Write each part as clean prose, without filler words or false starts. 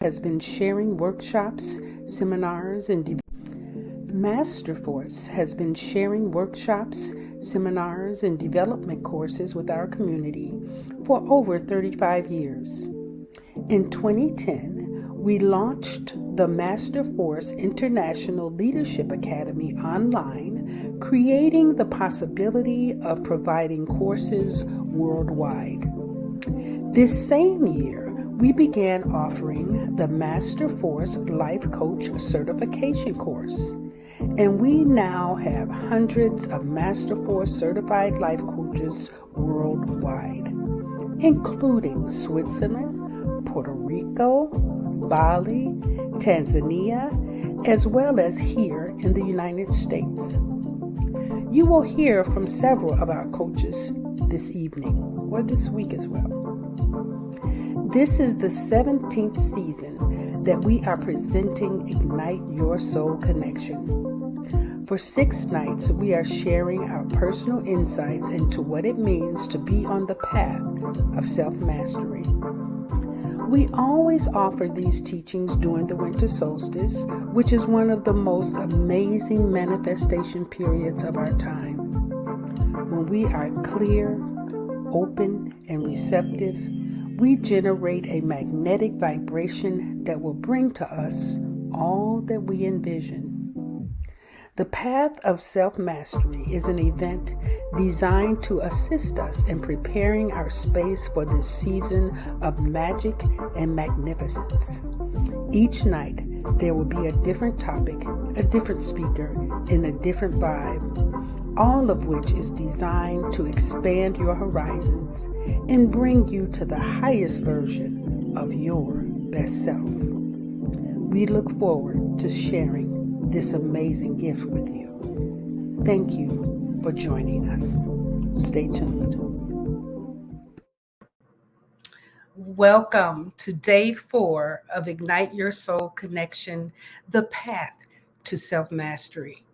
has been sharing workshops, seminars, and Masterforce has been sharing workshops, seminars, and development courses with our community for over 35 years. In 2010, we launched the Masterforce International Leadership Academy online, creating the possibility of providing courses worldwide. This same year, we began offering the Masterforce Life Coach Certification course, and we now have hundreds of Masterforce certified life coaches worldwide, including Switzerland, Puerto Rico, Bali, Tanzania, as well as here in the United States. You will hear from several of our coaches this evening or this week as well. This is the 17th season that we are presenting Ignite Your Soul Connection. For 6 nights, we are sharing our personal insights into what it means to be on the path of self-mastery. We always offer these teachings during the winter solstice, which is one of the most amazing manifestation periods of our time. When we are clear, open, and receptive, we generate a magnetic vibration that will bring to us all that we envision. The Path of Self-Mastery is an event designed to assist us in preparing our space for this season of magic and magnificence. Each night, there will be a different topic, a different speaker, and a different vibe, all of which is designed to expand your horizons and bring you to the highest version of your best self. We look forward to sharing this amazing gift with you. Thank you for joining us. Stay tuned. Welcome to day 4 of Ignite Your Soul Connection, the path to self-mastery.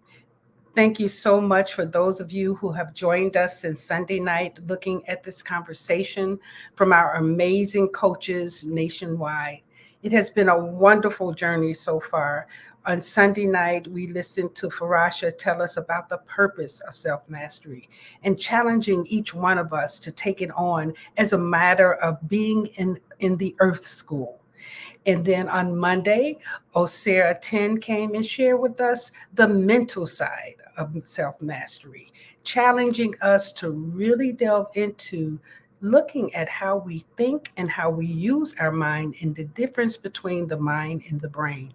Thank you so much for those of you who have joined us since Sunday night looking at this conversation from our amazing coaches nationwide. It has been a wonderful journey so far. On Sunday night, we listened to Farasha tell us about the purpose of self-mastery and challenging each one of us to take it on as a matter of being in the Earth School. And then on Monday, Osera 10 came and shared with us the mental side of self-mastery, challenging us to really delve into looking at how we think and how we use our mind and the difference between the mind and the brain.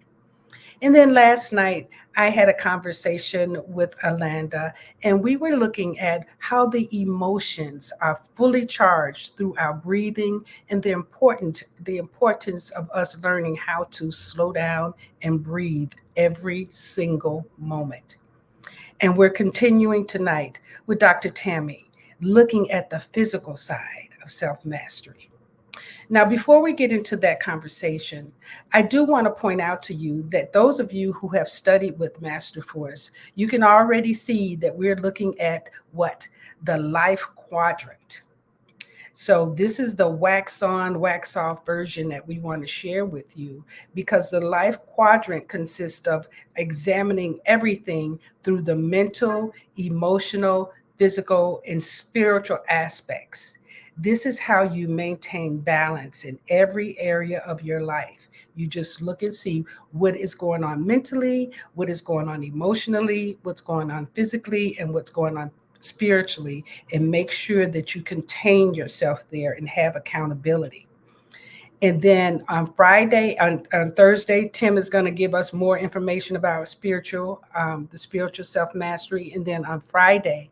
And then last night, I had a conversation with Alanda, and we were looking at how the emotions are fully charged through our breathing and the importance of us learning how to slow down and breathe every single moment. And we're continuing tonight with Dr. Tammye, looking at the physical side of self-mastery. Now, before we get into that conversation, I do want to point out to you that those of you who have studied with Masterforce, you can already see that we're looking at what? The life quadrant. So this is the wax on, wax off version that we want to share with you, because the life quadrant consists of examining everything through the mental, emotional, physical, and spiritual aspects. This is how you maintain balance in every area of your life. You just look and see what is going on mentally, what is going on emotionally, what's going on physically, and what's going on spiritually, and make sure that you contain yourself there and have accountability. And then on Thursday, Tim is going to give us more information about the spiritual self-mastery. And then on Friday,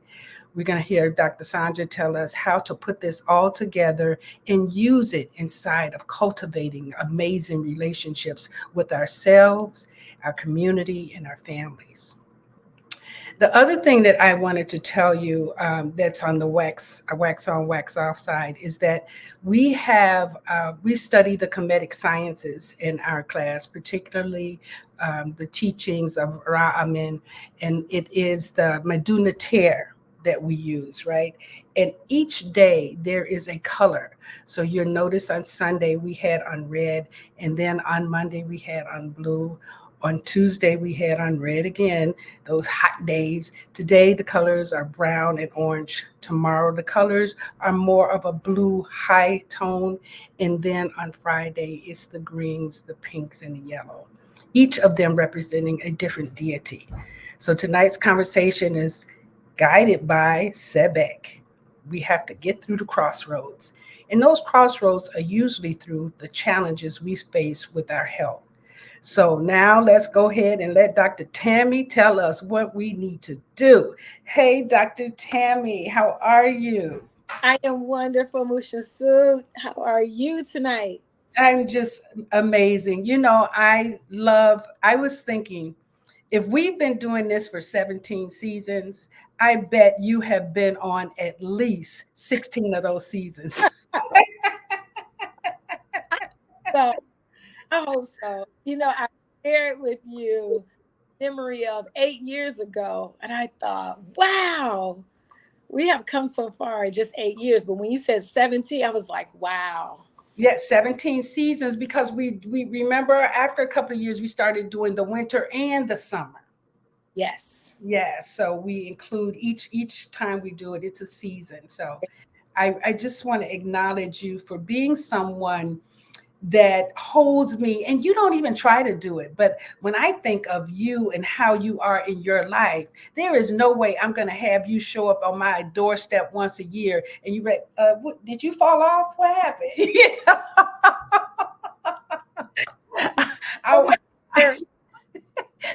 we're going to hear Dr. Sandra tell us how to put this all together and use it inside of cultivating amazing relationships with ourselves, our community, and our families. The other thing that I wanted to tell you that's on the wax on, wax off side is that we study the Kemetic sciences in our class, particularly the teachings of Ra Amen, and it is the Meduna Ter that we use, right? And each day there is a color. So you'll notice on Sunday we had on red, and then on Monday we had on blue. On Tuesday we had on red again, those hot days. Today the colors are brown and orange. Tomorrow the colors are more of a blue high tone. And then on Friday it's the greens, the pinks, and the yellow, each of them representing a different deity. So tonight's conversation is guided by Sebek. We have to get through the crossroads. And those crossroads are usually through the challenges we face with our health. So now let's go ahead and let Dr. Tammye tell us what we need to do. Hey, Dr. Tammye, how are you? I am wonderful, Shemsu-t. How are you tonight? I'm just amazing. I was thinking, if we've been doing this for 17 seasons, I bet you have been on at least 16 of those seasons. So I hope so. I shared with you memory of 8 years ago, and I thought, wow, we have come so far in just 8 years. But when you said 17, I was like, wow. Yes, 17 seasons, because we remember after a couple of years we started doing the winter and the summer. Yes. Yeah, so we include each time we do it, it's a season. So I just want to acknowledge you for being someone that holds me, and you don't even try to do it. But when I think of you and how you are in your life, there is no way I'm going to have you show up on my doorstep once a year and you read, did you fall off? What happened? Over I, here.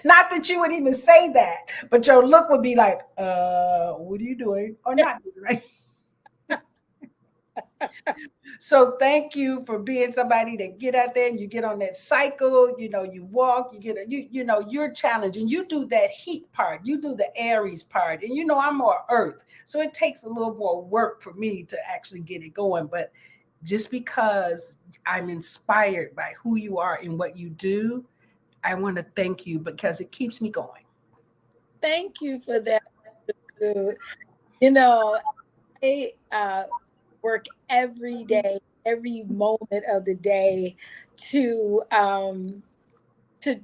not that you would even say that, but your look would be like, what are you doing or not doing, right? So thank you for being somebody that get out there and you get on that cycle, you walk, you get a, you're challenging. You do that heat part, you do the Aries part, and I'm more earth. So it takes a little more work for me to actually get it going. But just because I'm inspired by who you are and what you do, I want to thank you because it keeps me going. Thank you for that, dude. You know, I work every day, every moment of the day to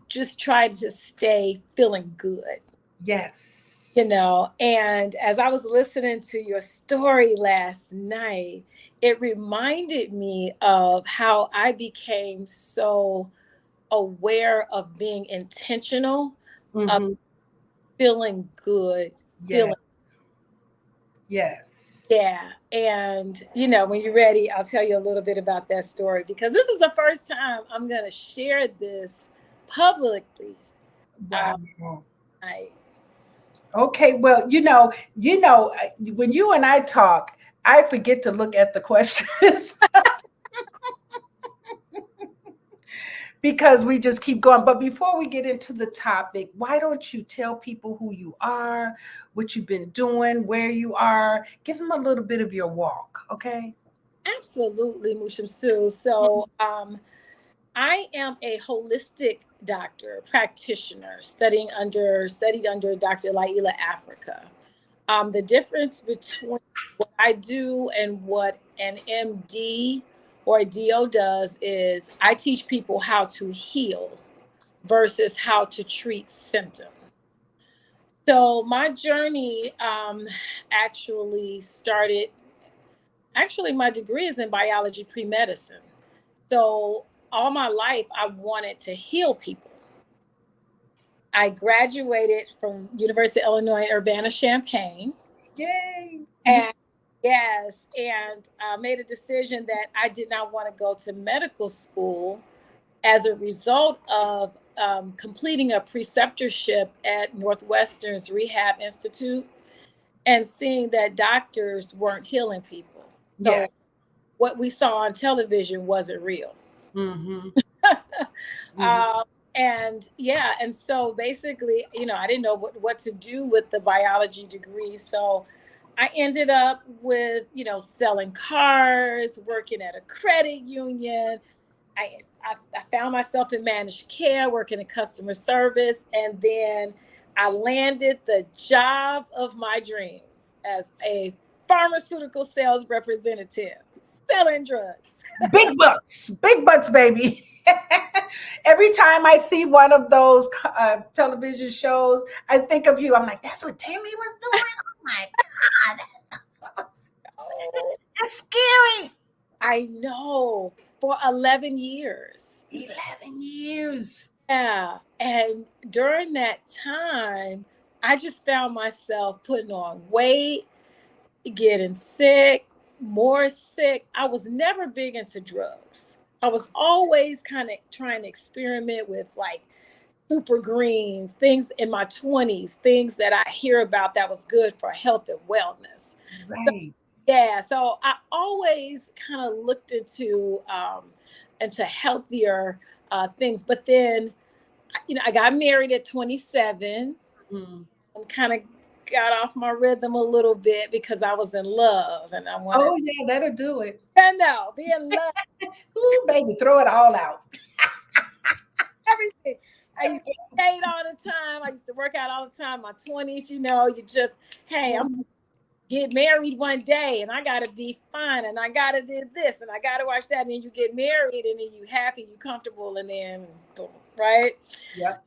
just try to stay feeling good. Yes. And as I was listening to your story last night, it reminded me of how I became so aware of being intentional, of Mm-hmm. feeling good, Yes. feeling. Yes. Yeah. And, when you're ready, I'll tell you a little bit about that story because this is the first time I'm going to share this publicly. Um, Wow. I, Okay, well, when you and I talk, I forget to look at the questions because we just keep going. But before we get into the topic, why don't you tell people who you are, what you've been doing, where you are? Give them a little bit of your walk, okay? absolutely, Mushim Sue. So, I am a holistic doctor, practitioner, studied under Dr. Laila Africa. The difference between what I do and what an MD or a DO does is I teach people how to heal versus how to treat symptoms. So my journey actually started. Actually, my degree is in biology pre-medicine. So all my life, I wanted to heal people. I graduated from University of Illinois Urbana-Champaign, Yay. and yes, and I made a decision that I did not want to go to medical school as a result of completing a preceptorship at Northwestern's Rehab Institute and seeing that doctors weren't healing people. So Yes. what we saw on television wasn't real. Mm-hmm. Mm-hmm. um, and yeah, and so basically, I didn't know what to do with the biology degree. So I ended up with, selling cars, working at a credit union. I found myself in managed care, working in customer service, and then I landed the job of my dreams. as a pharmaceutical sales representative selling drugs. Big bucks, baby. Every time I see one of those television shows, I think of you. I'm like, that's what Tammye was doing. Oh my God, Oh, that's scary. I know, for 11 years. 11 years. Yeah. And during that time, I just found myself putting on weight, getting sick, more sick. I was never big into drugs. I was always kind of trying to experiment with like super greens, things in my 20s, things that I hear about that was good for health and wellness. So, Right. yeah, so I always kind of looked into healthier things. But then, I got married at 27 Mhm. and kind of got off my rhythm a little bit because I was in love and I wanted, Oh yeah, that'll do it. be in love, Ooh, baby, throw it all out. everything. I used to skate all the time. I used to work out all the time. My 20s, you just, hey, I'm get married one day and I gotta be fine and I gotta do this and I gotta watch that. And then you get married and then you happy, you comfortable, and then boom, right? Yep.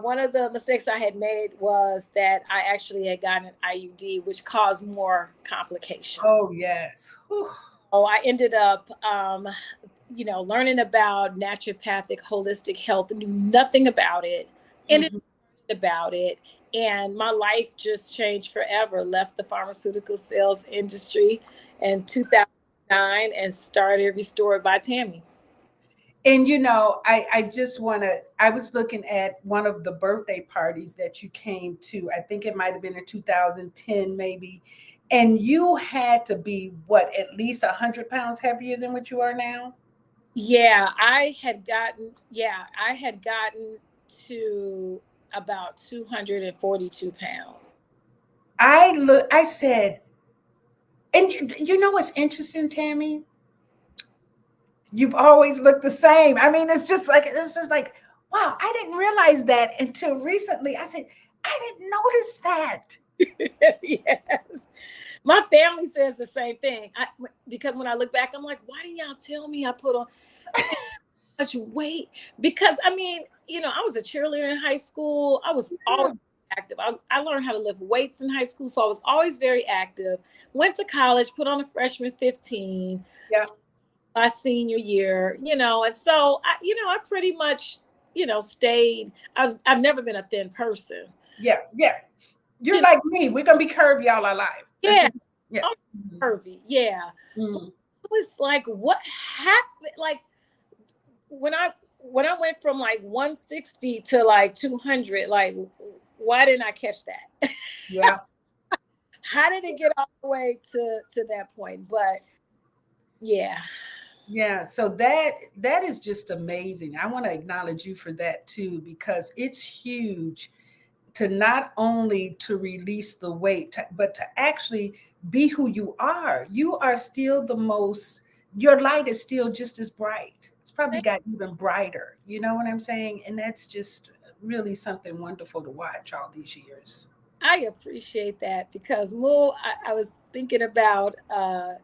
One of the mistakes I had made was that I actually had gotten an IUD, which caused more complications. Oh yes. Whew. Oh, I ended up, learning about naturopathic holistic health, knew nothing about it, ended Mhm. up about it, and my life just changed forever. Left the pharmaceutical sales industry in 2009 and started Restored by Tammye. And I just want to. I was looking at one of the birthday parties that you came to. I think it might have been in 2010, maybe. And you had to be what, at least 100 pounds heavier than what you are now. I had gotten to about 242 pounds. I said, and you know what's interesting, Tammye? You've always looked the same. I mean, it was just like, wow, I didn't realize that until recently. I said, I didn't notice that. Yes. My family says the same thing. Because when I look back, I'm like, why didn't y'all tell me I put on much weight? Because I was a cheerleader in high school. I was always Yeah. active. I learned how to lift weights in high school, so I was always very active. Went to college, put on a freshman 15 Yeah. my senior year, and so I pretty much, stayed. I've never been a thin person. Yeah. Yeah. You're You know, like me. We're gonna be curvy all our life. That's yeah, just yeah. I'm Mhm. curvy, yeah. But Mhm. it was like, what happened? Like when I went from like 160 to like 200, like why didn't I catch that? Yeah. How did it get all the way to that point? But yeah, Yeah. So that is just amazing. I want to acknowledge you for that too, because it's huge to not only to release the weight, but to actually be who you are. You are still the most, your light is still just as bright. It's probably got even brighter. You know what I'm saying? And that's just really something wonderful to watch all these years. I appreciate that because Mo, I was thinking about, I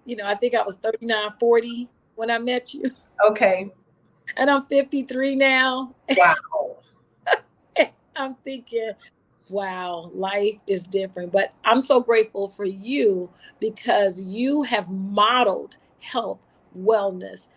think I was 39, 40 when I met you, Okay. and I'm 53 now. Wow. I'm thinking, wow, life is different. But I'm so grateful for you because you have modeled health, wellness,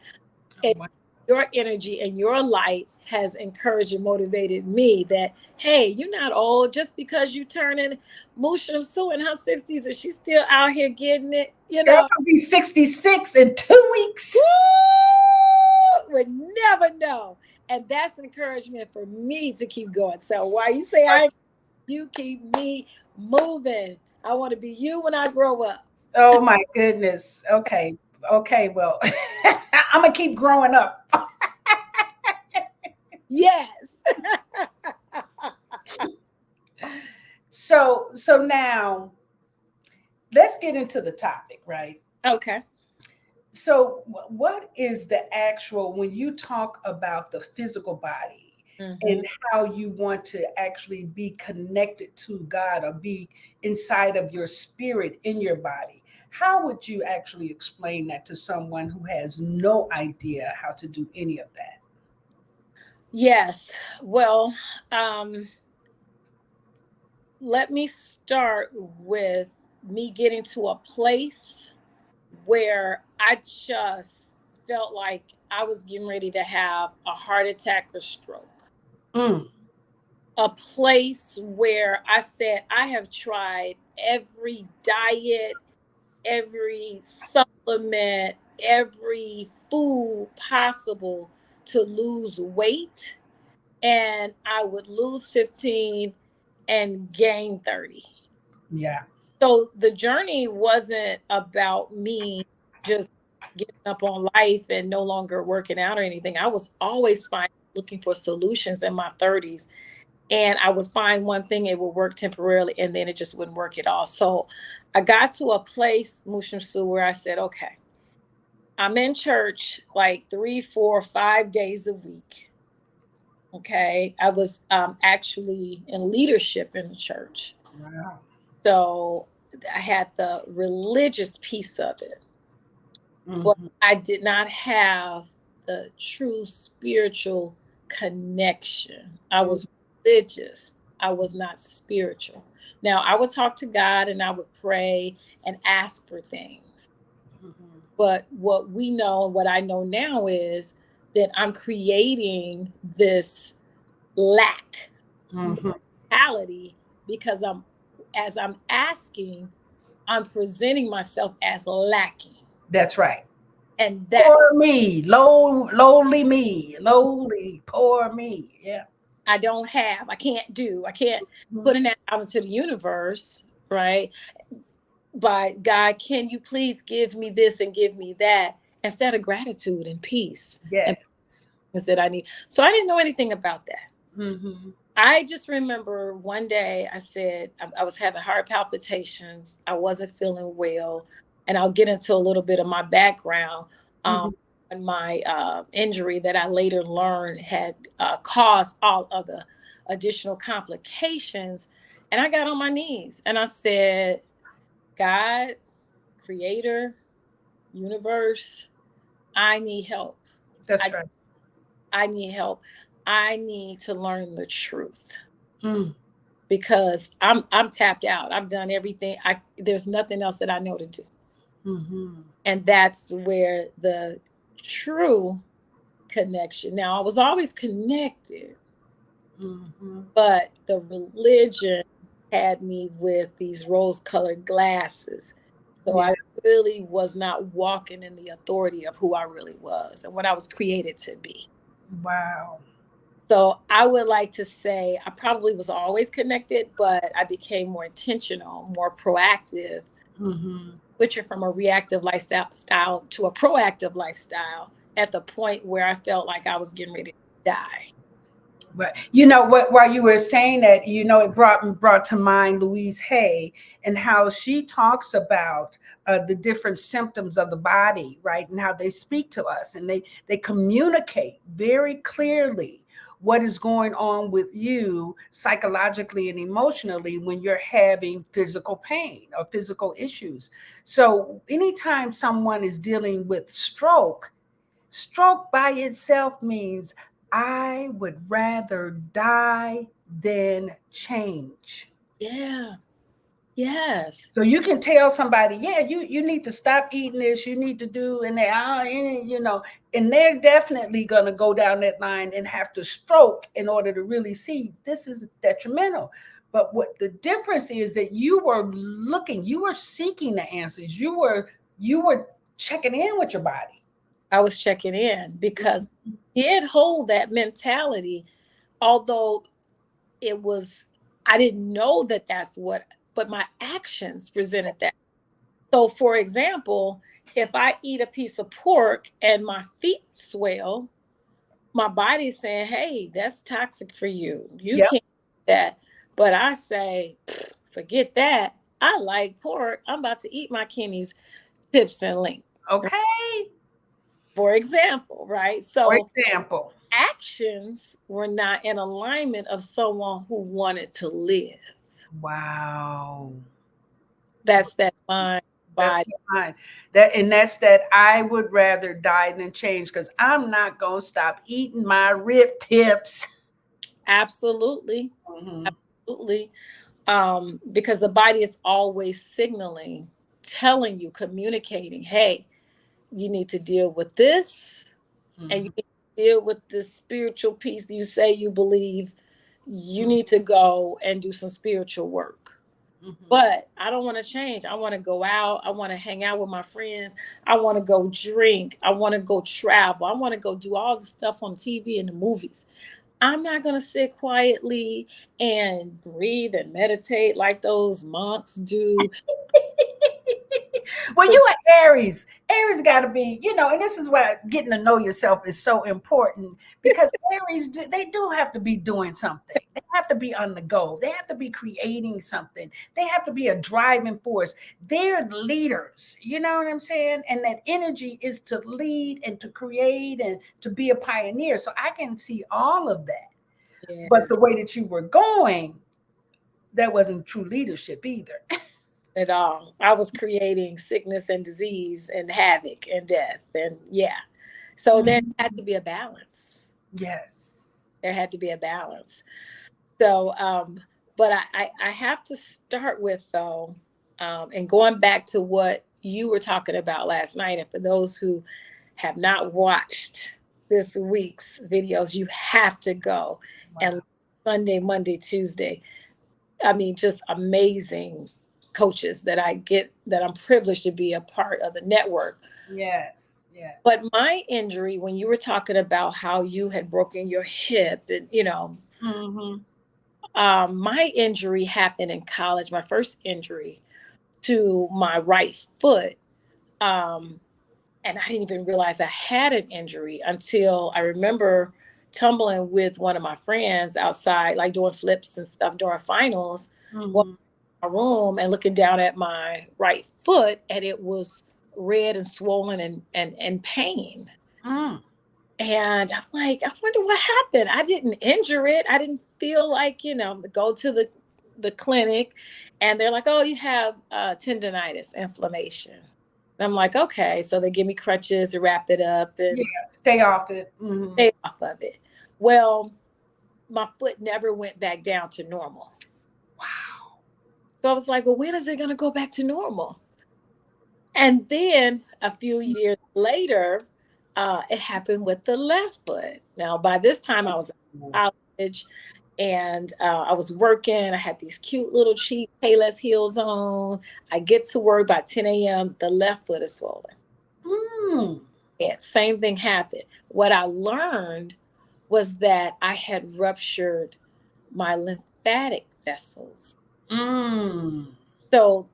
Oh, and wow. your energy and your light has encouraged and motivated me that, hey, you're not old just because you turning Shemsu in her 60s and she's still out here getting it, Girl, I'll be 66 in 2 weeks. Woo! Would never know. And that's encouragement for me to keep going. So why you say you keep me moving. I want to be you when I grow up. Oh my goodness. Okay. Okay. Well, I'm gonna keep growing up. Yes. So now let's get into the topic, right? Okay. So what is the actual, when you talk about the physical body? and how you want to actually be connected to God or be inside of your spirit in your body. How would you actually explain that to someone who has no idea how to do any of that? Yes. Well, um, let me start with me getting to a place where I just felt like I was getting ready to have a heart attack or stroke. Mm, A place where I said, I have tried every diet, every supplement, every food possible to lose weight. And I would lose 15 and gain 30. yeah. So the journey wasn't about me just giving up on life and no longer working out or anything. I was always looking for solutions in my 30s. And I would find one thing, it would work temporarily, and then it just wouldn't work at all. So I got to a place, Shemsu, where I said, okay, I'm in church like 3, 4, 5 days a week. Okay. I was actually in leadership in the church. Wow. So I had the religious piece of it, but Mm-hmm. I did not have the true spiritual connection. I was religious, I was not spiritual. Now, I would talk to God and I would pray and ask for things. Mm-hmm. But what we know, what I know now is that I'm creating this lack Mm-hmm. mentality because as I'm asking, I'm presenting myself as lacking. That's right. And that Poor me, lowly me, lowly, poor me. Yeah. I don't have, I can't do, I can't Mhm. put it out into the universe, right? By God, can you please give me this and give me that instead of gratitude and peace and Yes. things that I need. So I didn't know anything about that. Mm-hmm. I just remember one day I said I was having heart palpitations. I wasn't feeling well. And I'll get into a little bit of my background Mm-hmm. and my injury that I later learned had caused all of the additional complications. And I got on my knees and I said, God, creator, universe, I need help. That's I, right. I need help. I need to learn the truth Mm. because I'm tapped out. I've done everything. There's nothing else that I know to do. Mm-hmm. And that's where the true connection. Now, I was always connected, Mm-hmm. but the religion had me with these rose-colored glasses. So Yeah. I really was not walking in the authority of who I really was and what I was created to be. Wow. So I would like to say I probably was always connected, but I became more intentional, more proactive, Mm-hmm. switching from a reactive lifestyle to a proactive lifestyle at the point where I felt like I was getting ready to die. But you know what? While you were saying that, it brought to mind Louise Hay and how she talks about the different symptoms of the body, right, and how they speak to us and they communicate very clearly what is going on with you psychologically and emotionally when you're having physical pain or physical issues. So anytime someone is dealing with stroke by itself means I would rather die than change. Yeah. Yes. So you can tell somebody, yeah, you need to stop eating this, you need to do, and and they're definitely gonna go down that line and have to stroke in order to really see this is detrimental. But what the difference is that you were seeking the answers, you were checking in with your body. I was checking in because I did hold that mentality, although it was, I didn't know that that's what, but my actions presented that. So, for example, if I eat a piece of pork and my feet swell, my body's saying, hey, that's toxic for you. You Yep. can't do that. But I say, forget that. I like pork. I'm about to eat my kidneys, tips, and link, Okay. for example, right? For So example. actions were not in alignment of someone who wanted to live. Wow. That's that mind, That's body. fine. That's that I would rather die than change because I'm not gonna stop eating my rib tips. Absolutely. Mhm. Absolutely. Because the body is always signaling, telling you, communicating, hey, you need to deal with this, and you Mhm. need to deal with this spiritual piece you say you believe. You Mhm. need to go and do some spiritual work. Mhm. But I don't want to change. I want to go out. I want to hang out with my friends. I want to go drink. I want to go travel. I want to go do all the stuff on TV and the movies. I'm not going to sit quietly and breathe and meditate like those monks do. Well, you are Aries. Aries got to be, and this is why getting to know yourself is so important because Aries, they do have to be doing something. They have to be on the go. They have to be creating something. They have to be a driving force. They're leaders. You know what I'm saying? And that energy is to lead and to create and to be a pioneer. So I can see all of that. But Yeah, the way that you were going, that wasn't true leadership either. at all. I was creating sickness and disease and havoc and death. And yeah. So there had to be a balance. Yes. There had to be a balance. So, but I have to start with though, and going back to what you were talking about last night, and for those who have not watched this week's videos, you have to go and Wow. Sunday, Monday, Tuesday. I mean, just amazing coaches that I get that I'm privileged to be a part of the network. Yes. But Yes. my injury, when you were talking about how you had broken your hip and Mm-hmm. my injury happened in college, my first injury to my right foot. Um, and I didn't even realize I had an injury until I remember tumbling with one of my friends outside, like doing flips and stuff during finals, going Mm-hmm. to my room and looking down at my right foot, and it was red and swollen and pain. Mm. And I'm like, I wonder what happened. I didn't injure it. I didn't feel like, go to the clinic and they're like, oh, you have tendonitis, inflammation. And I'm like, okay. So they give me crutches to wrap it up Yeah. and Stay off it. Mm-hmm. stay off of it. Well, my foot never went back down to normal. Wow. So I was like, well, when is it going to go back to normal? And then a few years later, it happened with the left foot. Now, by this time, I was in college and I was working. I had these cute little cheap Payless heels on. I get to work by 10 a.m. The left foot is swollen. Mm. And same thing happened. What I learned was that I had ruptured my lymphatic vessels. Mm. So,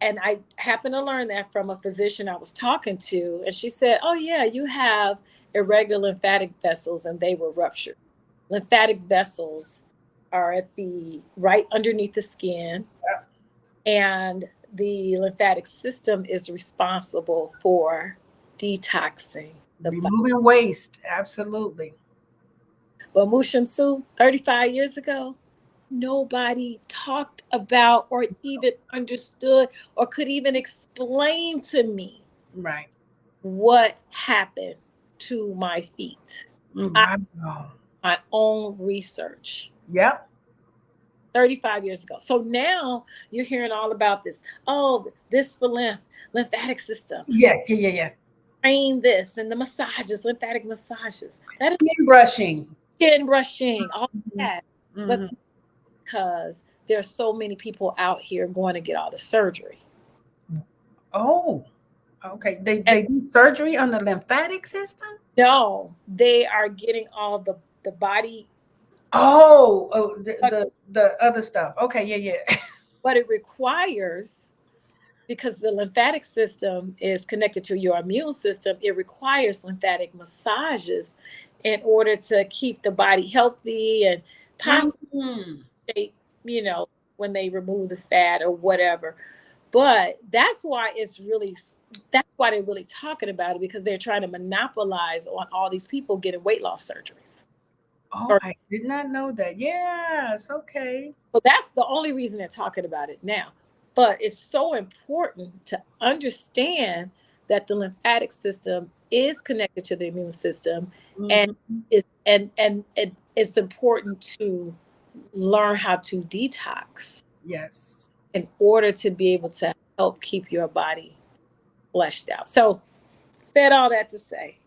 and I happened to learn that from a physician I was talking to. And she said, oh, yeah, you have irregular lymphatic vessels and they were ruptured. Lymphatic vessels are at the right underneath the skin, and the lymphatic system is responsible for detoxing the body. Removing waste. Absolutely. But Shemsu, 35 years ago, nobody talked about or even understood or could even explain to me Right. what happened to my feet. I Wow. my own research Yep. 35 years ago. So now you're hearing all about this. Oh, this for lymphatic system, Yes. Yeah. Yeah. Yeah. train this, and the massages, lymphatic massages. That is Skin brushing. skin brushing, all Mm-hmm. that. But Mm-hmm. because there's so many people out here going to get all the surgery. Oh. Okay. They And they do surgery on the lymphatic system. no, they are getting all the body, Oh, the but the other stuff. Okay. Yeah. Yeah. it requires, because the lymphatic system is connected to your immune system, it requires lymphatic massages in order to keep the body healthy and possibly Mm-hmm. shape, you know, when they remove the fat or whatever. But that's why they're really talking about it, because they're trying to monopolize on all these people getting weight loss surgeries. Oh, I did not know that. Yes, okay. So that's the only reason they're talking about it now. But it's so important to understand that the lymphatic system is connected to the immune system, and Mm-hmm. it's important to learn how to detox Yes. in order to be able to help keep your body fleshed out. So, said all that to say,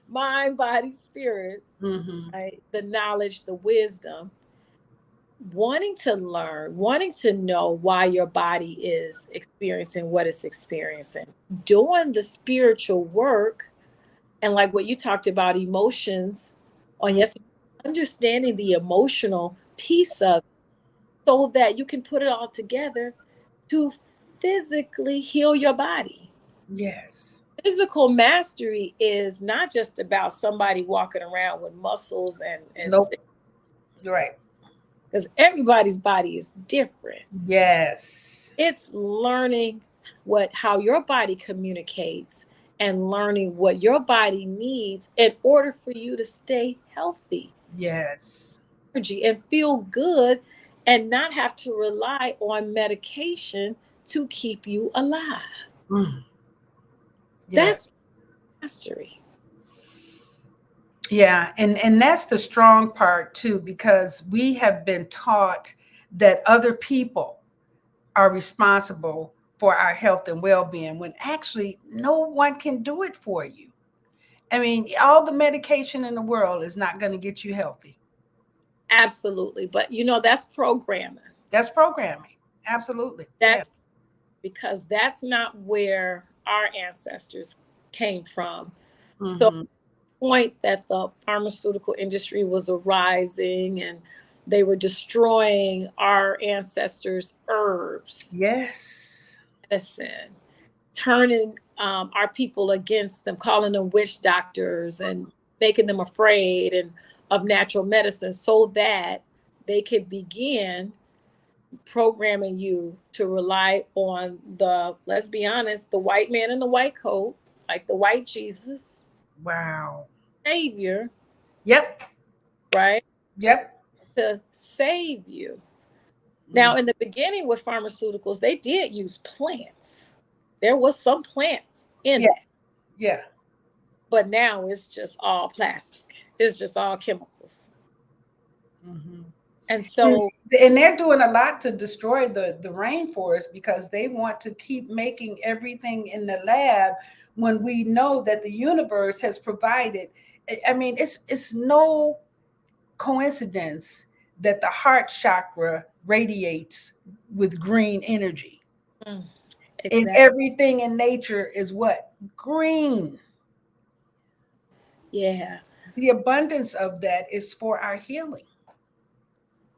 mind, body, spirit, Mm-hmm. right? The knowledge, the wisdom, wanting to learn, wanting to know why your body is experiencing what it's experiencing, doing the spiritual work, and like what you talked about, emotions on yesterday, understanding the emotional piece of it, so that you can put it all together to physically heal your body. Yes. Physical mastery is not just about somebody walking around with muscles and Nope. Right. because everybody's body is different. Yes. It's learning how your body communicates and learning what your body needs in order for you to stay healthy, Yes. energy, and feel good, and not have to rely on medication to keep you alive. Mm. Yes. That's mastery. Yeah, and that's the strong part too, because we have been taught that other people are responsible for our health and well-being, when actually no one can do it for you. I mean, all the medication in the world is not going to get you healthy. Absolutely. But that's programming. That's programming. Absolutely. Yeah. That's because that's not where our ancestors came from. So, Hmm. point that the pharmaceutical industry was arising and they were destroying our ancestors' herbs, Yes. medicine, turning our people against them, calling them witch doctors and making them afraid and of natural medicine, so that they could begin programming you to rely on let's be honest, the white man in the white coat, like the white Jesus, Wow. savior, Yep. right? Yep. To save you. Mm. Now, in the beginning with pharmaceuticals, they did use plants. There was some plants in Yeah. that, Yeah. but now it's just all plastic. It's just all chemicals. Hmm. And And so, and they're doing a lot to destroy the rainforest, because they want to keep making everything in the lab, when we know that the universe has provided. I mean, it's no coincidence that the heart chakra radiates with green energy. mm, And exactly. everything in nature is what? Green. Yeah. The abundance of that is for our healing.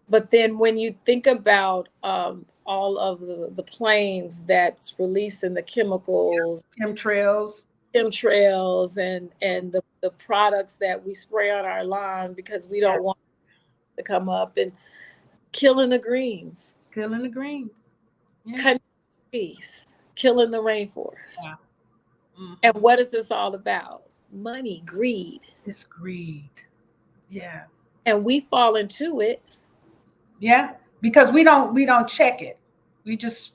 But then when you think about all of the planes that's releasing the chemicals, Chemtrails. chemtrails, and the products that we spray on our lawn because we Yeah. don't want to come up, and killing the greens, Killing the greens. Yeah. cutting trees, killing the rainforest. Yeah. And Hmm. what is this all about? Money, greed. It's greed. Yeah. And we fall into it. Yeah. Because we don't check it. We just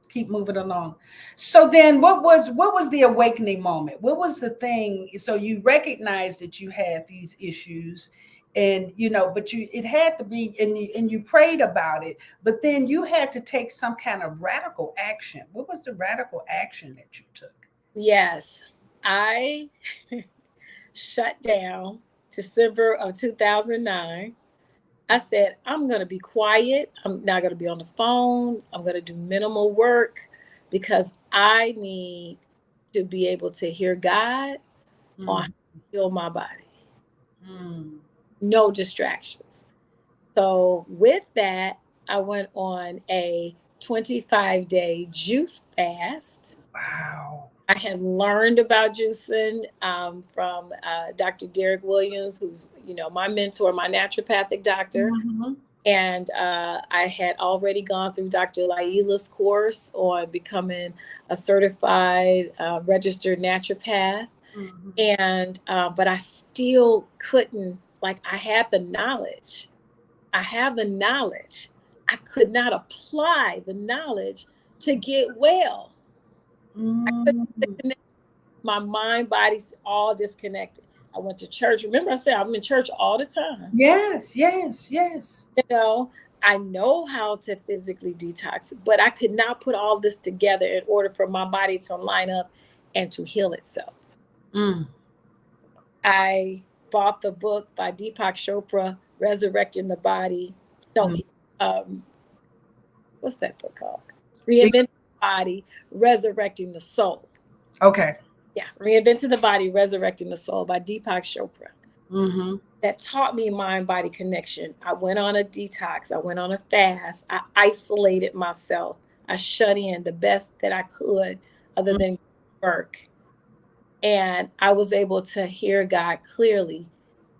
keep moving along. So then what was the awakening moment? What was the thing? So you recognized that you had these issues, and but it had to be, and you prayed about it, but then you had to take some kind of radical action. What was the radical action that you took? Yes, I shut down December of 2009. I said, I'm going to be quiet. I'm not going to be on the phone. I'm going to do minimal work because I need to be able to hear God on how Mm, to heal my body. mm. No distractions. So, with that, I went on a 25-day juice fast. Wow. I had learned about juicing from Dr. Derek Williams, who's my mentor, my naturopathic doctor. Mhm. And I had already gone through Dr. Laila's course on becoming a certified registered naturopath. And but I still couldn't, like, I had the knowledge. I have the knowledge. I could not apply the knowledge to get well. I couldn't connect. My mind, body's all disconnected. I went to church. Remember, I said I'm in church all the time. Yes, yes, yes. You know, I know how to physically detox, but I could not put all this together in order for my body to line up and to heal itself. I bought the book by Deepak Chopra, Resurrecting the Body. No, what's that book called? Reinventing the Body, Resurrecting the Soul. Okay. Yeah, Reinventing the Body, Resurrecting the Soul by Deepak Chopra. That taught me mind-body connection. I went on a detox. I went on a fast. I isolated myself. I shut in the best that I could other than work. And I was able to hear God clearly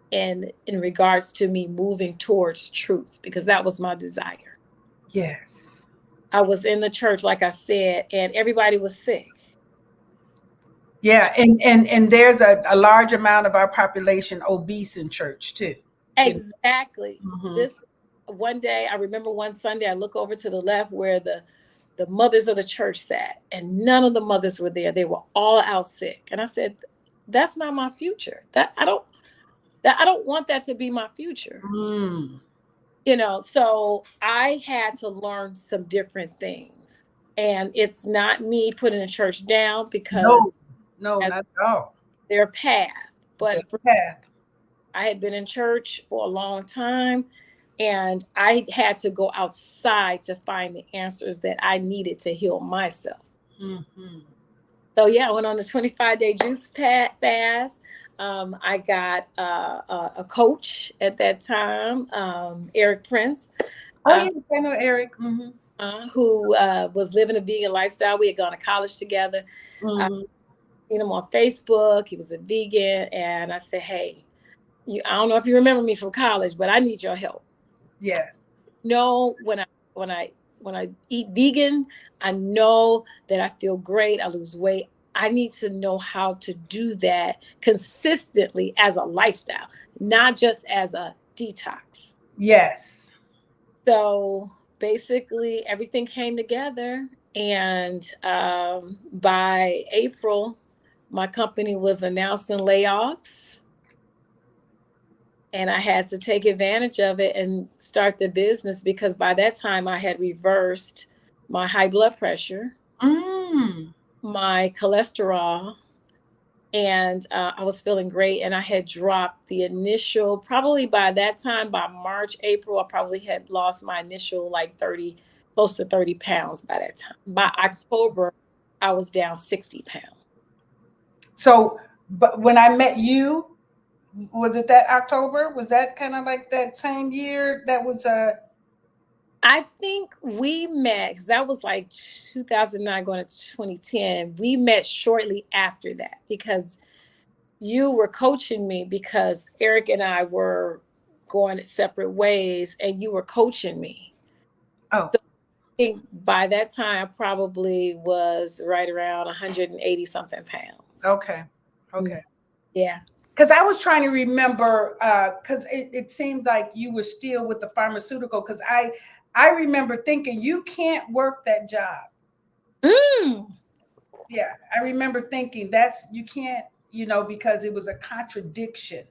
in regards to me moving towards truth, because that was my desire. Yes. I was in the church, like I said, and everybody was sick. Yeah, and there's a large amount of our population obese in church too. Exactly. This one day, I remember one Sunday, I look over to the left where the mothers of the church sat, and none of the mothers were there. They were all out sick. And I said, that's not my future. I don't want that to be my future. You know, so I had to learn some different things. And it's not me putting the church down, because no, not at all. Their path. But path. I had been in church for a long time, and I had to go outside to find the answers that I needed to heal myself. So yeah, I went on the 25-day juice fast. I got a coach at that time, Eric Prince. Oh yes, I know Eric. Who was living a vegan lifestyle. We had gone to college together. Seen him on Facebook. He was a vegan, and I said, "Hey, I don't know if you remember me from college, but I need your help." Yes. No, when I eat vegan, I know that I feel great. I lose weight. I need to know how to do that consistently as a lifestyle, not just as a detox. Yes. So basically, everything came together, and by April, my company was announcing layoffs. And I had to take advantage of it and start the business, because by that time I had reversed my high blood pressure, my cholesterol, and I was feeling great. And I had dropped the initial, probably by that time, by March, April, I probably had lost my initial like 30, close to 30 pounds by that time. By October, I was down 60 pounds. So, but when I met you, was it that October? Was that kind of like that same year? That was I think we met, because that was like 2009 going to 2010. We met shortly after that, because you were coaching me, because Eric and I were going separate ways, and you were coaching me. Oh. So I think by that time, I probably was right around 180 something pounds. Okay. Okay. Yeah. Because I was trying to remember, because it seemed like you were still with the pharmaceutical, because I remember thinking you can't work that job. Yeah, I remember thinking you can't, because it was a contradiction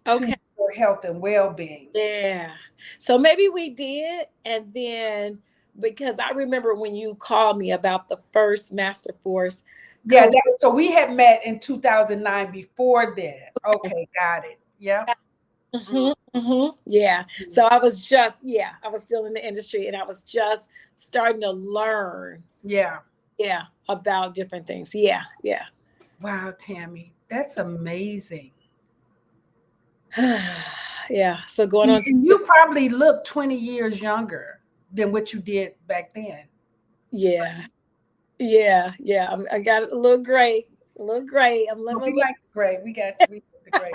to your health and well-being. Yeah. So maybe we did. And then, because I remember when you called me about the first Master Force. Yeah, so we had met in 2009 before then. Okay, got it. Yeah. Yeah. So I was still in the industry, and I was just starting to learn. Yeah. Yeah. About different things. Yeah. Yeah. Wow, Tammye, that's amazing. Yeah. So going on. You probably look 20 years younger than what you did back then. Yeah. Yeah. Yeah. I got a little gray. A little gray. We like the gray. We got the gray.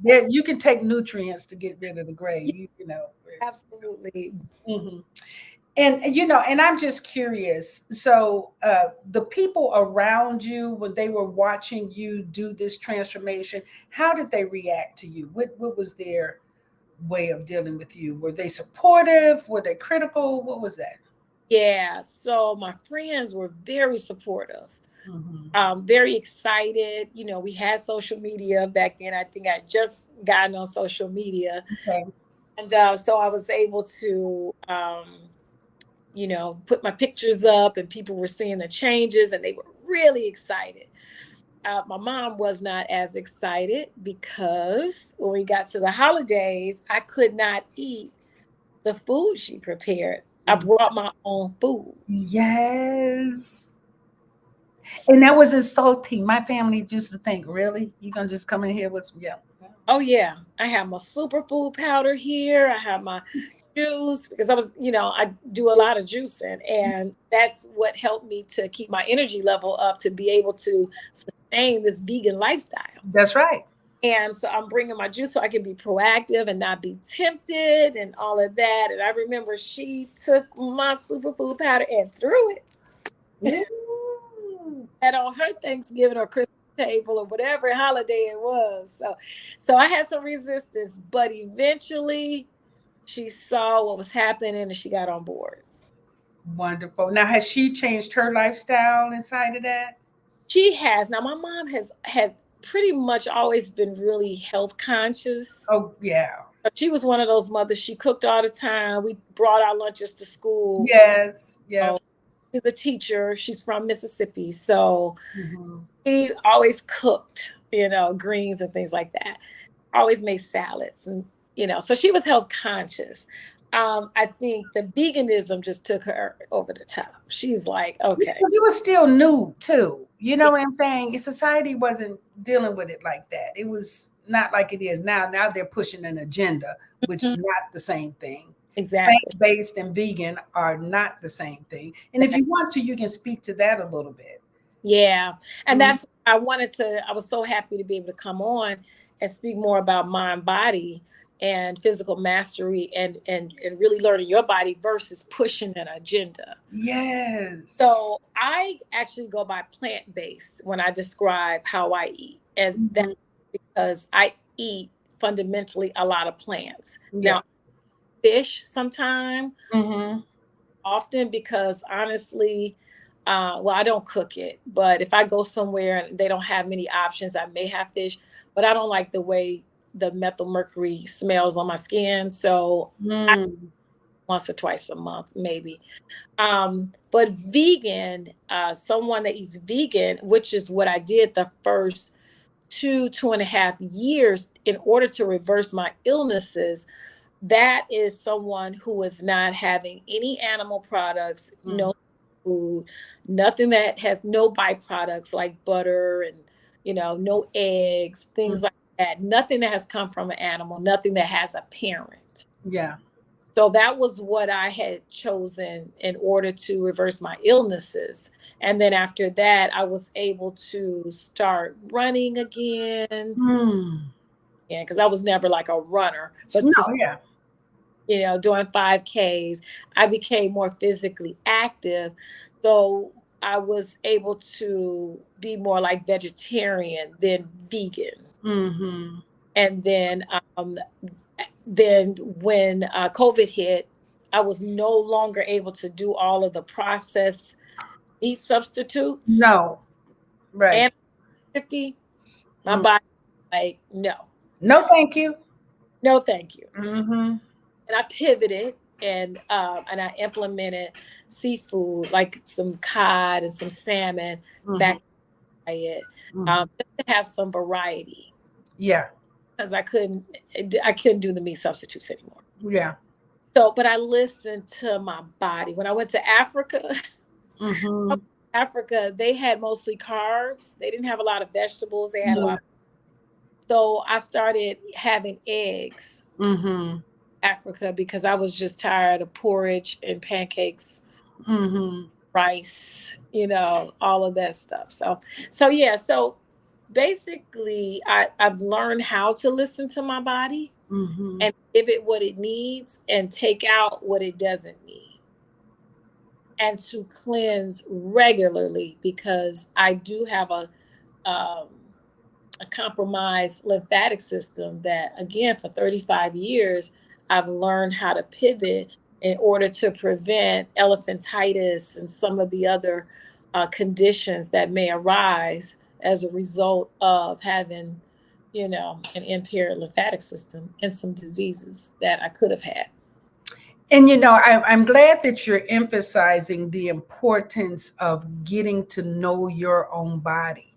There, you can take nutrients to get rid of the gray. Yeah, You know. absolutely. Mhm. And and I'm just curious. So, the people around you, when they were watching you do this transformation, how did they react to you? What was their way of dealing with you? Were they supportive? Were they critical? What was that? Yeah. So my friends were very supportive. Hmm. Very excited. You know, we had social media back then. I think I just gotten on social media. Okay. And so I was able to, put my pictures up and people were seeing the changes and they were really excited. My mom was not as excited because when we got to the holidays, I could not eat the food she prepared. I brought my own food. Yes. And that was insulting. My family used to think, really? You gonna just come in here with some, yeah. Oh yeah, I have my superfood powder here. I have my juice because I do a lot of juicing, and that's what helped me to keep my energy level up to be able to sustain this vegan lifestyle. That's right. And so I'm bringing my juice so I can be proactive and not be tempted and all of that. And I remember she took my superfood powder and threw it Ooh. at on her Thanksgiving or Christmas table or whatever holiday it was. So I had some resistance, but eventually she saw what was happening and she got on board. Wonderful. Now, has she changed her lifestyle inside of that? She has. Now my mom has had pretty much always been really health conscious. Oh, yeah. She was one of those mothers. She cooked all the time. We brought our lunches to school. Yes. Yep. So she's a teacher. She's from Mississippi. So Hmm. she always cooked, greens and things like that. Always made salads so she was health conscious. I think the veganism just took her over the top. She's like, okay. Because it was still new, too. You know what I'm saying? Society wasn't dealing with it like that. It was not like it is now. Now they're pushing an agenda, which Mhm. is not the same thing. Exactly. Plant-based and vegan are not the same thing. And if you want to, you can speak to that a little bit. Yeah. And Mhm. that's I was so happy to be able to come on and speak more about mind body and physical mastery and really learning your body versus pushing an agenda. Yes. So I actually go by plant-based when I describe how I eat. And that's Mhm. because I eat fundamentally a lot of plants. Yeah. Now, fish sometime, Hmm. often because honestly, I don't cook it, but if I go somewhere and they don't have many options, I may have fish, but I don't like the way the methyl mercury smells on my skin. So I Mm. once or twice a month, maybe. But vegan, someone that eats vegan, which is what I did the first 2.5 years in order to reverse my illnesses, that is someone who is not having any animal products, Mm. no food, nothing that has no byproducts like butter and no eggs, Mm. things like that. Nothing that has come from an animal, nothing that has a parent. Yeah. So that was what I had chosen in order to reverse my illnesses. And then after that, I was able to start running again. Mm. Yeah, because I was never like a runner, but No, to yeah. doing 5Ks, I became more physically active. So I was able to be more like vegetarian than vegan. Hmm. And then when COVID hit, I was no longer able to do all of the processed meat substitutes. No. Right. And 50, my Mm. body like, no, No, thank you. no, thank you. Hmm. And I pivoted and I implemented seafood like some cod and some salmon Hmm. back in my diet, Hmm. just to have some variety Yeah. because I couldn't do the meat substitutes anymore. Yeah. So, but I listened to my body. When I went to Africa, Hmm. Africa, they had mostly carbs. They didn't have a lot of vegetables. They had a Yeah. lot. So I started having eggs, Hmm. Africa, because I was just tired of porridge and pancakes, Hmm. rice, all of that stuff. So yeah. So basically I've learned how to listen to my body Mm-hmm. and give it what it needs and take out what it doesn't need, and to cleanse regularly because I do have um, a compromised lymphatic system that, again, for 35 years, I've learned how to pivot in order to prevent elephantitis and some of the other conditions that may arise as a result of having, an impaired lymphatic system and some diseases that I could have had. And I'm glad that you're emphasizing the importance of getting to know your own body,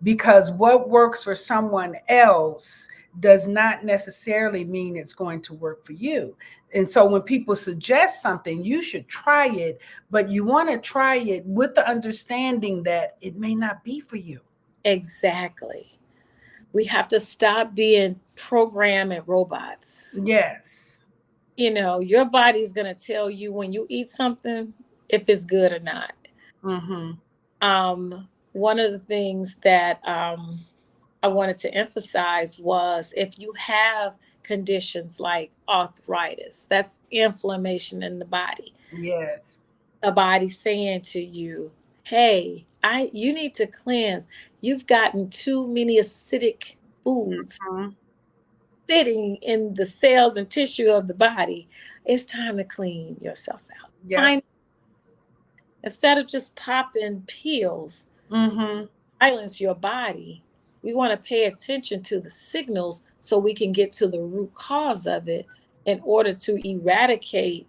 because what works for someone else does not necessarily mean it's going to work for you. And so when people suggest something, you should try it, but you want to try it with the understanding that it may not be for you. Exactly. We have to stop being programming robots. Yes. Your body's going to tell you when you eat something if it's good or not. Mm-hmm. One of the things that I wanted to emphasize was if you have conditions like arthritis, that's inflammation in the body. Yes. The body saying to you, "Hey, you need to cleanse. You've gotten too many acidic foods Mm-hmm. sitting in the cells and tissue of the body. It's time to clean yourself out. Yep. Find Instead of just popping pills, Mm-hmm. silence your body. We want to pay attention to the signals so we can get to the root cause of it in order to eradicate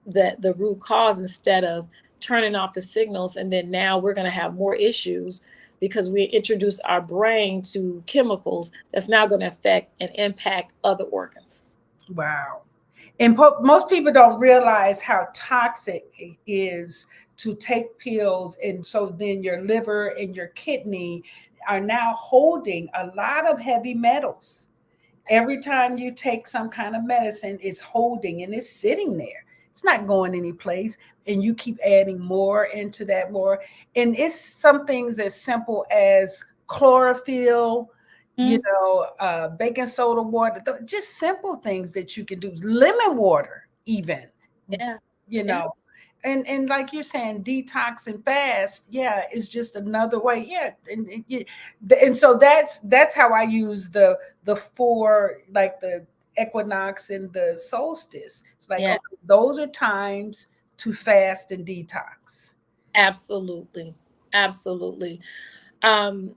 the root cause instead of turning off the signals. And then now we're going to have more issues because we introduce our brain to chemicals that's now going to affect and impact other organs. Wow. And most people don't realize how toxic it is to take pills. And so then your liver and your kidney are now holding a lot of heavy metals. Every time you take some kind of medicine, it's holding and it's sitting there. It's not going any place. And you keep adding more into that more. And it's some things as simple as chlorophyll, Mm, baking soda water, just simple things that you can do. Lemon water, even, yeah, you yeah, know. And like you're saying, detox and fast, yeah, is just another way. Yeah, and so that's how I use the four, like the equinox and the solstice. It's like, yeah, okay, those are times to fast and detox. absolutely. Absolutely. Um,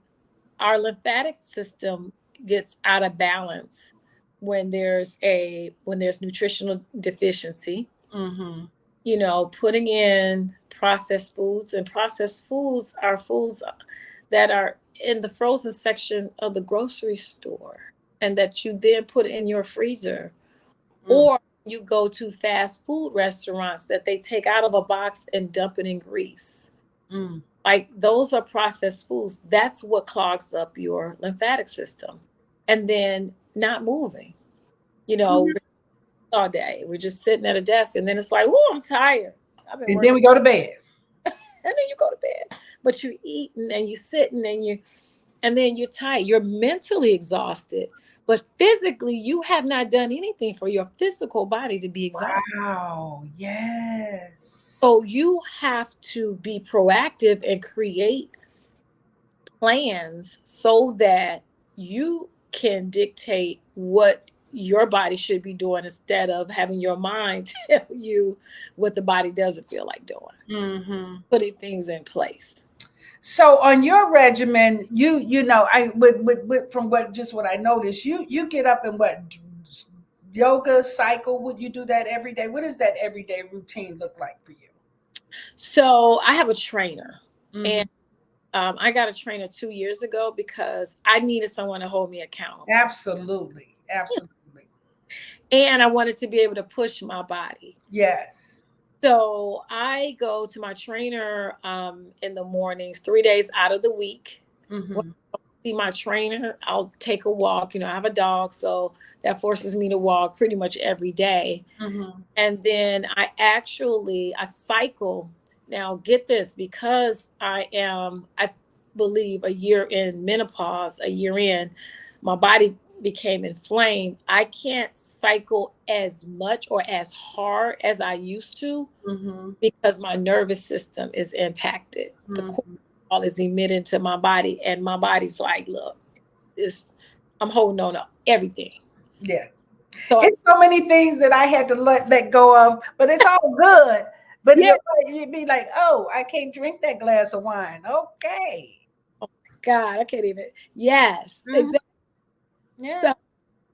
our lymphatic system gets out of balance when there's nutritional deficiency. Mm-hmm. Putting in processed foods, and processed foods are foods that are in the frozen section of the grocery store and that you then put in your freezer, or you go to fast food restaurants that they take out of a box and dump it in grease. Mm-hmm. Like, those are processed foods. That's what clogs up your lymphatic system. And then not moving, all day. We're just sitting at a desk, and then it's like, oh, I'm tired. I've been And then working. we go to bed. And then you go to bed. But you're eating and you're sitting and then you're tired. You're mentally exhausted. But physically, you have not done anything for your physical body to be exhausted. Wow. Yes. So you have to be proactive and create plans so that you can dictate what your body should be doing instead of having your mind tell you what the body doesn't feel like doing. Mm-hmm. Putting things in place. So on your regimen, I would from what I noticed, you get up and what, yoga cycle? Would you do that every day? What does that everyday routine look like for you? So I have a trainer, Mm-hmm. and I got a trainer 2 years ago because I needed someone to hold me accountable. Absolutely, absolutely. And I wanted to be able to push my body. Yes. So I go to my trainer in the mornings, 3 days out of the week. When Mm-hmm. I see my trainer, I'll take a walk. I have a dog, so that forces me to walk pretty much every day. Mm-hmm. And then I cycle. Now, get this, because I believe a year in menopause, a year in, my body became inflamed. I can't cycle as much or as hard as I used to Mm-hmm. because my nervous system is impacted. The Mm-hmm. cortisol is emitted to my body, and my body's like, look, I'm holding on to everything. Yeah. So It's so many things that I had to let go of, but it's all good. But yeah, you'd be like, oh, I can't drink that glass of wine. Okay. God, I can't even. Yes, Mhm. exactly. Yeah. So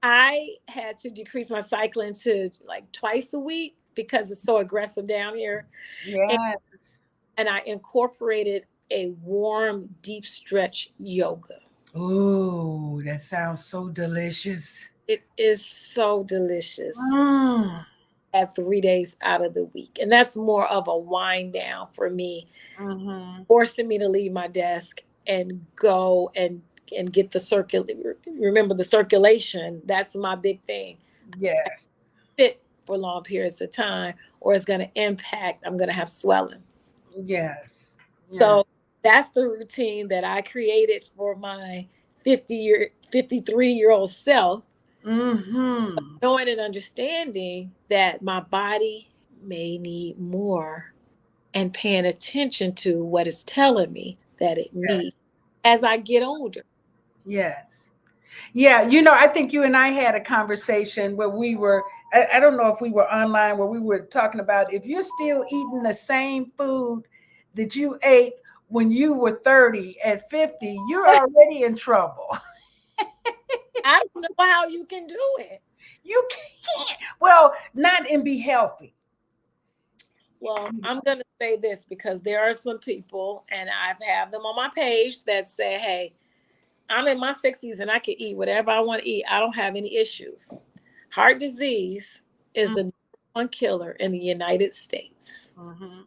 I had to decrease my cycling to like twice a week because it's so aggressive down here. And, Yes. and I incorporated a warm, deep stretch yoga. Ooh, that sounds so delicious. It is so delicious Mm. at 3 days out of the week. And that's more of a wind down for me, Mm-hmm. forcing me to leave my desk and go and get the remember the circulation. That's my big thing. Yes. Sit for long periods of time or it's going to impact, I'm going to have swelling. Yes. Yeah. So that's the routine that I created for my 53-year-old self, Mm-hmm. knowing and understanding that my body may need more and paying attention to what it's telling me that it needs as I get older. Yes. Yeah, I think you and I had a conversation where we were, I don't know if we were online, where we were talking about if you're still eating the same food that you ate when you were 30 at 50, you're already in trouble. I don't know how you can do it. You can't. Well, not and be healthy. Well, I'm going to say this because there are some people, and I've had them on my page that say, hey, I'm in my 60s and I can eat whatever I want to eat. I don't have any issues. Heart disease is the number one killer in the United States. Mm-hmm.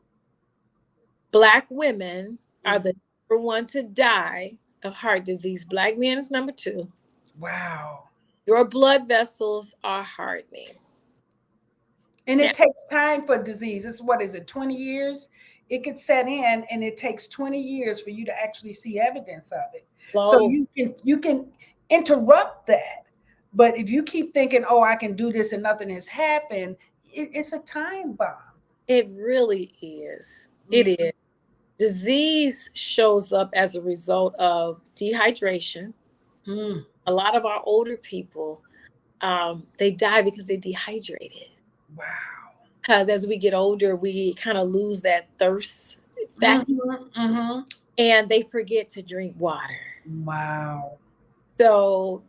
Black women are Mm-hmm. the number one to die of heart disease. Black men is number two. Wow. Your blood vessels are hardening. And Now, it takes time for disease. It's what is it, 20 years? It could set in and it takes 20 years for you to actually see evidence of it. So slow. you can interrupt that. But if you keep thinking, oh, I can do this and nothing has happened, it's a time bomb. It really is. It Mm-hmm. is. Disease shows up as a result of dehydration. Mm. A lot of our older people, they die because they dehydrated. Wow. Because as we get older, we kind of lose that thirst factor Mm-hmm. Mm-hmm. and they forget to drink water. Wow. So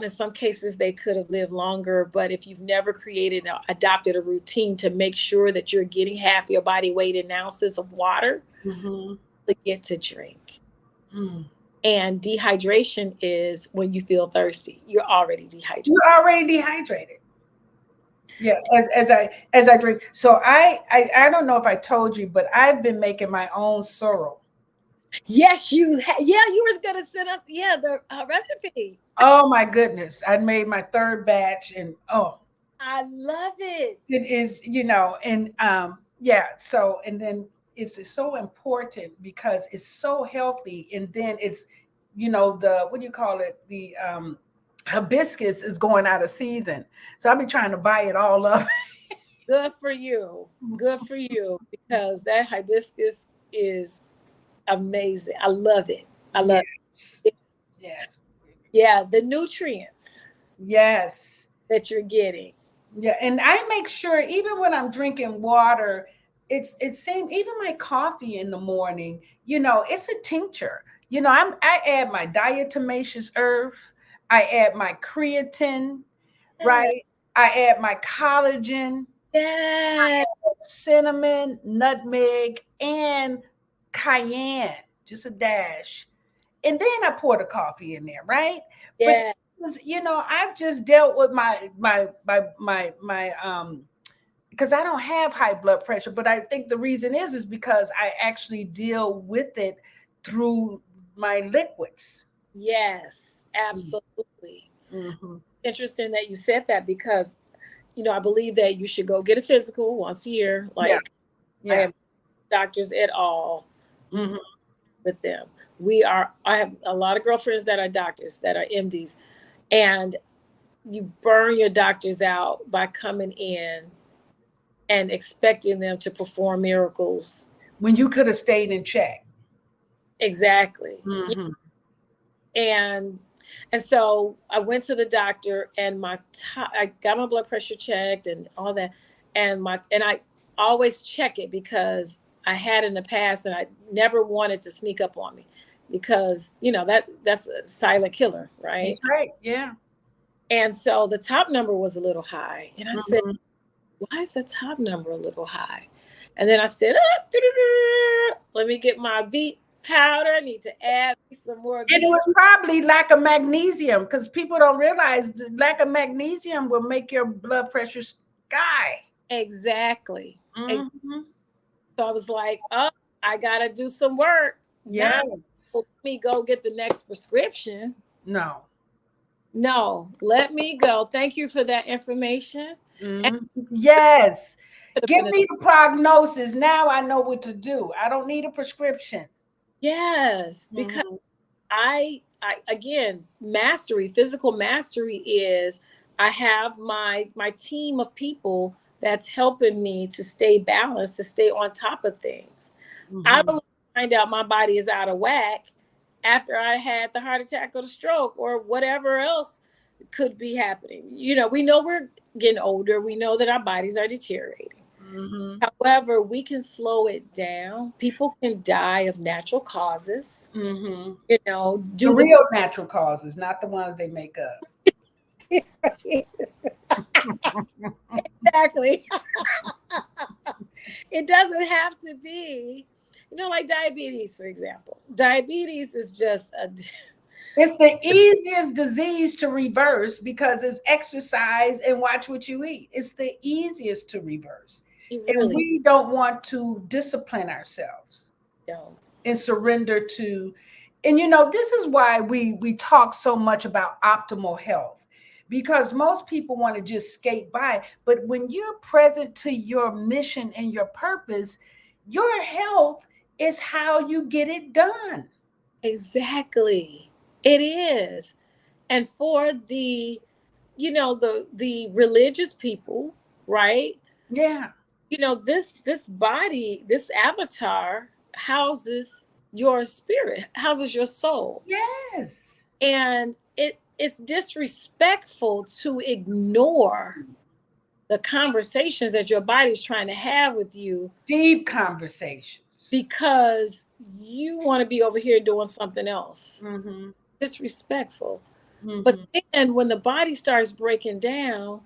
in some cases they could have lived longer, but if you've never created or adopted a routine to make sure that you're getting half your body weight in ounces of water, Mm-hmm. to get to drink. Mm. And dehydration is when you feel thirsty. You're already dehydrated. You're already dehydrated. Yeah, as I drink. So I don't know if I told you, but I've been making my own sorrel. Yes, yeah, you were gonna send us the recipe. Oh my goodness. I made my third batch and oh, I love it. it is, and yeah, so and then it's so important because it's so healthy and then it's the what do you call it? The hibiscus is going out of season. So I've been trying to buy it all up. Good for you. Good for you because that hibiscus is amazing. I love it. I love Yes. it. Yes. Yeah, the nutrients Yes. that you're getting. Yeah, and I make sure even when I'm drinking water, it's same even my coffee in the morning, it's a tincture. I add my diatomaceous earth, I add my creatine, Yeah. right? I add my collagen, Yeah. cinnamon, nutmeg, and cayenne, just a dash. And then I pour the coffee in there, right? But Yeah. I've just dealt with my because I don't have high blood pressure, but I think the reason is because I actually deal with it through my liquids. Yes, absolutely. Mm-hmm. Interesting that you said that because I believe that you should go get a physical once a year. Yeah, Like I yeah. have doctors at all Mm-hmm. with them. I have a lot of girlfriends that are doctors, that are MDs, and you burn your doctors out by coming in and expecting them to perform miracles. When you could have stayed in check. Exactly. Mm-hmm. And so I went to the doctor, and I got my blood pressure checked and all that, and I always check it because I had in the past, and I never wanted to sneak up on me, because that's a silent killer, right? That's right. Yeah. And so the top number was a little high, and I said, Mm-hmm. "Why is the top number a little high?" And then I said, "Let me get my beet powder. I need to add some more And it beet." was probably lack of magnesium, because people don't realize the lack of magnesium will make your blood pressure sky. Exactly. Mm-hmm. So I was like, "Oh, I gotta do some work now. Yes. Let me go get the next prescription." No. No, let me go. Thank you for that information. And Mm-hmm. Yes. it could Give have been me the prognosis. Now I know what to do. I don't need a prescription. yes, because Mm-hmm. I again, mastery, physical mastery is I have my team of people that's helping me to stay balanced, to stay on top of things. I Mm-hmm. don't find out my body is out of whack after I had the heart attack or the stroke or whatever else could be happening. We know we're getting older. We know that our bodies are deteriorating. Mm-hmm. However, we can slow it down. People can die of natural causes. Mm-hmm. The Do the real natural causes, not the ones they make up. exactly. It doesn't have to be, like diabetes, for example. Diabetes is just a It's the easiest disease to reverse because it's exercise and watch what you eat. It's the easiest to reverse. you And really we don't want to discipline ourselves don't. and surrender to. And this is why we talk so much about optimal health, because most people want to just skate by. But when you're present to your mission and your purpose, your health is how you get it done. Exactly. It is. And for the religious people, right? Yeah. This body, this avatar houses your spirit, houses your soul. Yes. And it's disrespectful to ignore the conversations that your body's trying to have with you Deep conversations. because you want to be over here doing something else. Mm-hmm. Disrespectful. But Mm-hmm. then when the body starts breaking down,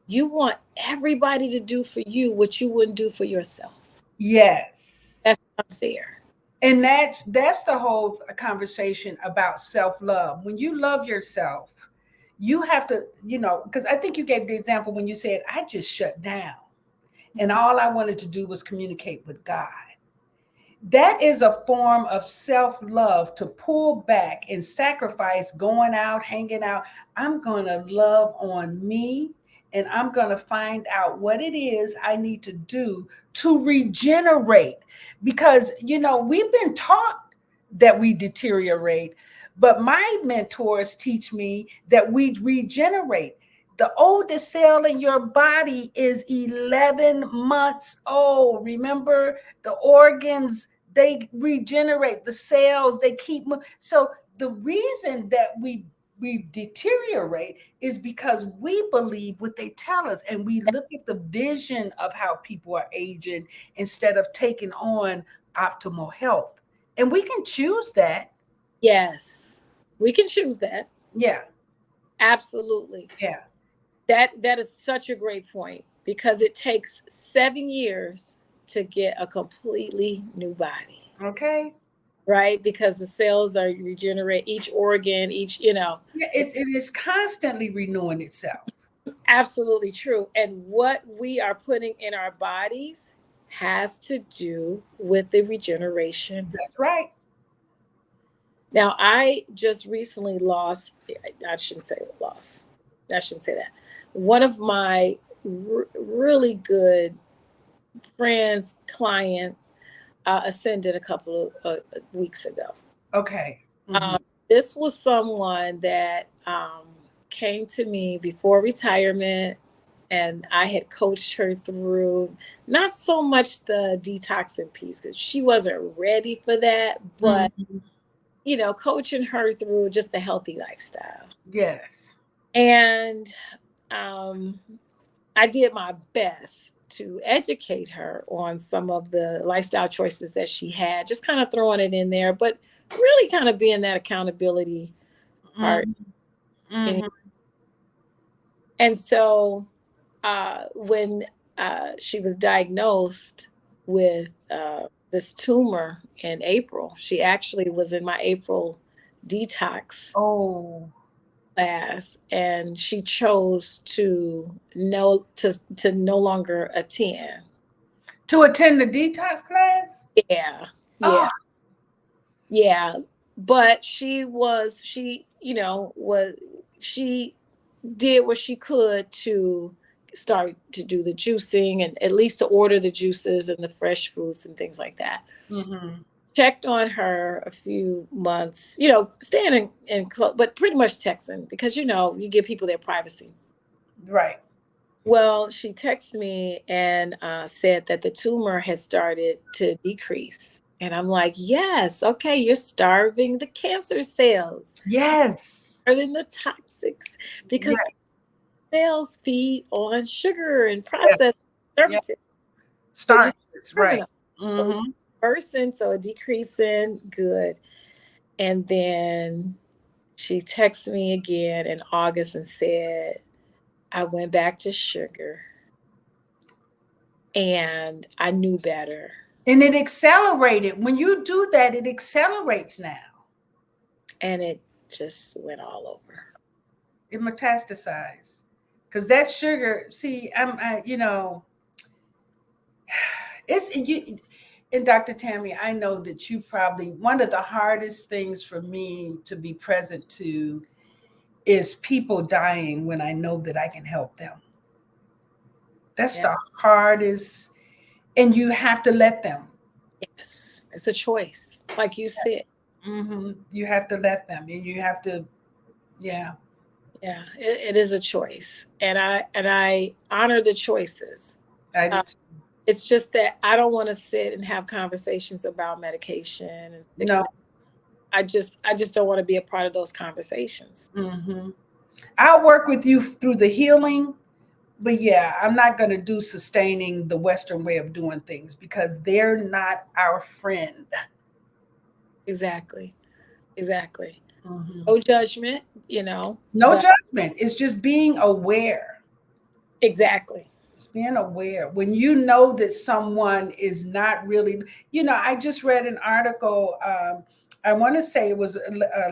you want everybody to do for you what you wouldn't do for yourself. Yes. That's unfair. And that's the whole conversation about self-love. When you love yourself, you have to, because I think you gave the example when you said, I just shut down and all I wanted to do was communicate with God. That is a form of self-love, to pull back and sacrifice going out, hanging out. I'm going to love on me, and I'm going to find out what it is I need to do to regenerate. Because, we've been taught that we deteriorate, but my mentors teach me that we regenerate. The oldest cell in your body is 11 months old. Remember, the organs, they regenerate, the cells, they keep moving. So the reason that we deteriorate is because we believe what they tell us, and we look at the vision of how people are aging instead of taking on optimal health. And we can choose that. Yes. We can choose that. Yeah. Absolutely. Yeah. That is such a great point, because it takes 7 years to get a completely new body. Okay. Right? Because the cells are regenerate, each organ, Yeah, it is constantly renewing itself. absolutely true. And what we are putting in our bodies has to do with the regeneration. That's right. Now, I just recently lost, I shouldn't say loss. I shouldn't say that. One of my really good friends, clients, ascended a couple of weeks ago. Okay. Um, this was someone that came to me before retirement, and I had coached her through not so much the detoxing piece because she wasn't ready for that, but Mhm. coaching her through just a healthy lifestyle. Yes. And um, I did my best to educate her on some of the lifestyle choices that she had, just kind of throwing it in there, but really kind of being that accountability part. Mhm. And, Mhm. and so when she was diagnosed with this tumor in April, she actually was in my April detox Oh, class, and she chose to no longer attend. to attend the detox class? Yeah, Oh, yeah, yeah. But she did what she could to start to do the juicing and at least to order the juices and the fresh fruits and things like that. mhm. Checked on her a few months, staying but pretty much texting because you give people their privacy. Right. Well, she texted me and said that the tumor has started to decrease. And I'm like, yes, okay, you're starving the cancer cells, Yes. starving the toxics, because Yes. cells feed on sugar and Yes. processed Yes. preservatives. So you're Starches. starving Right. them. So Mhm. person, so a decreasing, good. And then she texted me again in August and said, I went back to sugar and I knew better. And it accelerated. When you do that, it accelerates now. And it just went all over. It metastasized. Because that sugar, see, it's you. And Dr. Tammye, I know that you probably, one of the hardest things for me to be present to is people dying when I know that I can help them. That's Yeah. the hardest. And you have to let them. Yes. It's a choice, like you said. You have to let them. And you have to, yeah. Yeah, it is a choice. And I honor the choices. I do Uh, too. it's just that I don't want to sit and have conversations about medication and No. sickness. I just don't want to be a part of those conversations. hmm I'll work with you through the healing, but yeah, I'm not going to do sustaining the Western way of doing things because they're not our friend. Exactly. Exactly. hmm No judgment, No but judgment. It's just being aware. exactly. It's being aware. When you know that someone is not really, I just read an article. I want to say it was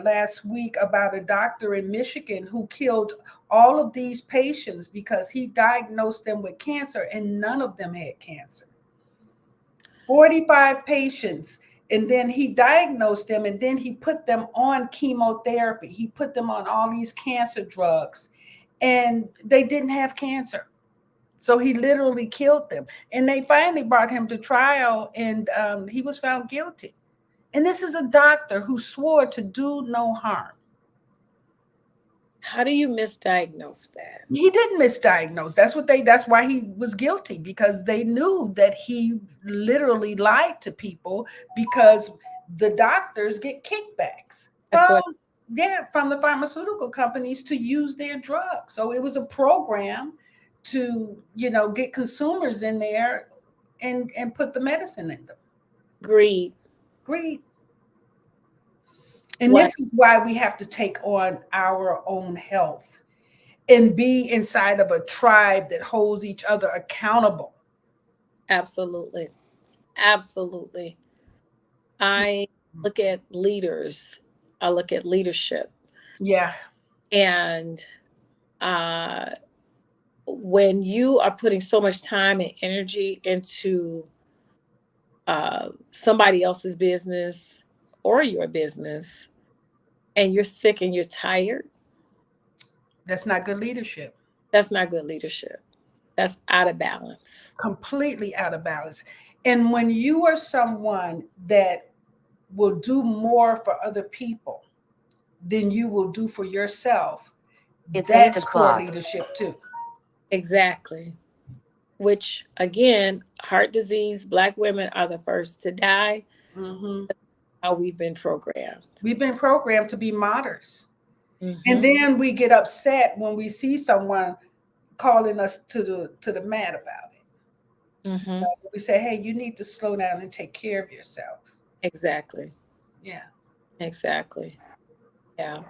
last week about a doctor in Michigan who killed all of these patients because he diagnosed them with cancer and none of them had cancer. 45 patients. And then he diagnosed them and then he put them on chemotherapy. He put them on all these cancer drugs and they didn't have cancer. So he literally killed them. And they finally brought him to trial and he was found guilty. And this is a doctor who swore to do no harm. How do you misdiagnose that? He didn't misdiagnose. That's why he was guilty because they knew that he literally lied to people because the doctors get kickbacks That's from what from the pharmaceutical companies to use their drugs. So it was a program to, get consumers in there and put the medicine in them. greed. Greed. And Right. this is why we have to take on our own health and be inside of a tribe that holds each other accountable. Absolutely. Absolutely. I look at leaders. I look at leadership. Yeah. And uh, when you are putting so much time and energy into somebody else's business or your business, and you're sick and you're tired, That's not good leadership. that's not good leadership. That's out of balance. Completely out of balance. And when you are someone that will do more for other people than you will do for yourself, that's poor leadership too. Exactly. Which again, heart disease, Black women are the first to die. Mm-hmm. How we've been programmed. We've been programmed to be martyrs. And Mm-hmm. then we get upset when we see someone calling us to the mat about it. Mm-hmm. We say, hey, you need to slow down and take care of yourself. Exactly. Yeah. Exactly. Yeah.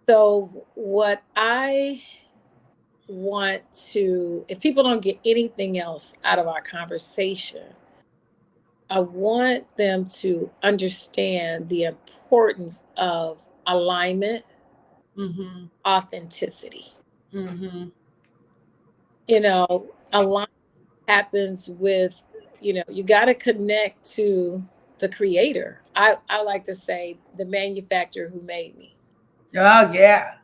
So what I want to, if people don't get anything else out of our conversation, I want them to understand the importance of alignment, Mm-hmm. authenticity. Mm-hmm. Alignment happens with, you got to connect to the creator. I like to say the manufacturer who made me. Oh yeah.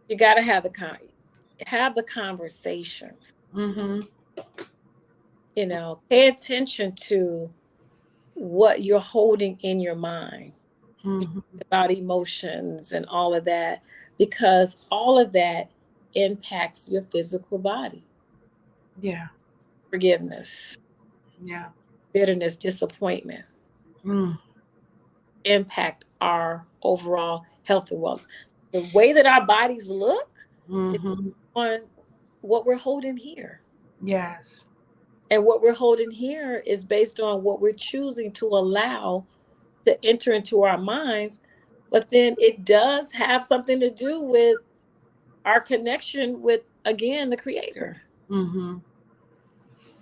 You got to have the conversations. Mm-hmm. Pay attention to what you're holding in your mind Mm-hmm. about emotions and all of that, because all of that impacts your physical body. Yeah. Forgiveness, Yeah. bitterness, disappointment Mm. impact our overall health and wellness. The way that our bodies look is Mm-hmm. on what we're holding here. Yes. And what we're holding here is based on what we're choosing to allow to enter into our minds. But then it does have something to do with our connection with, again, the creator. Mm-hmm.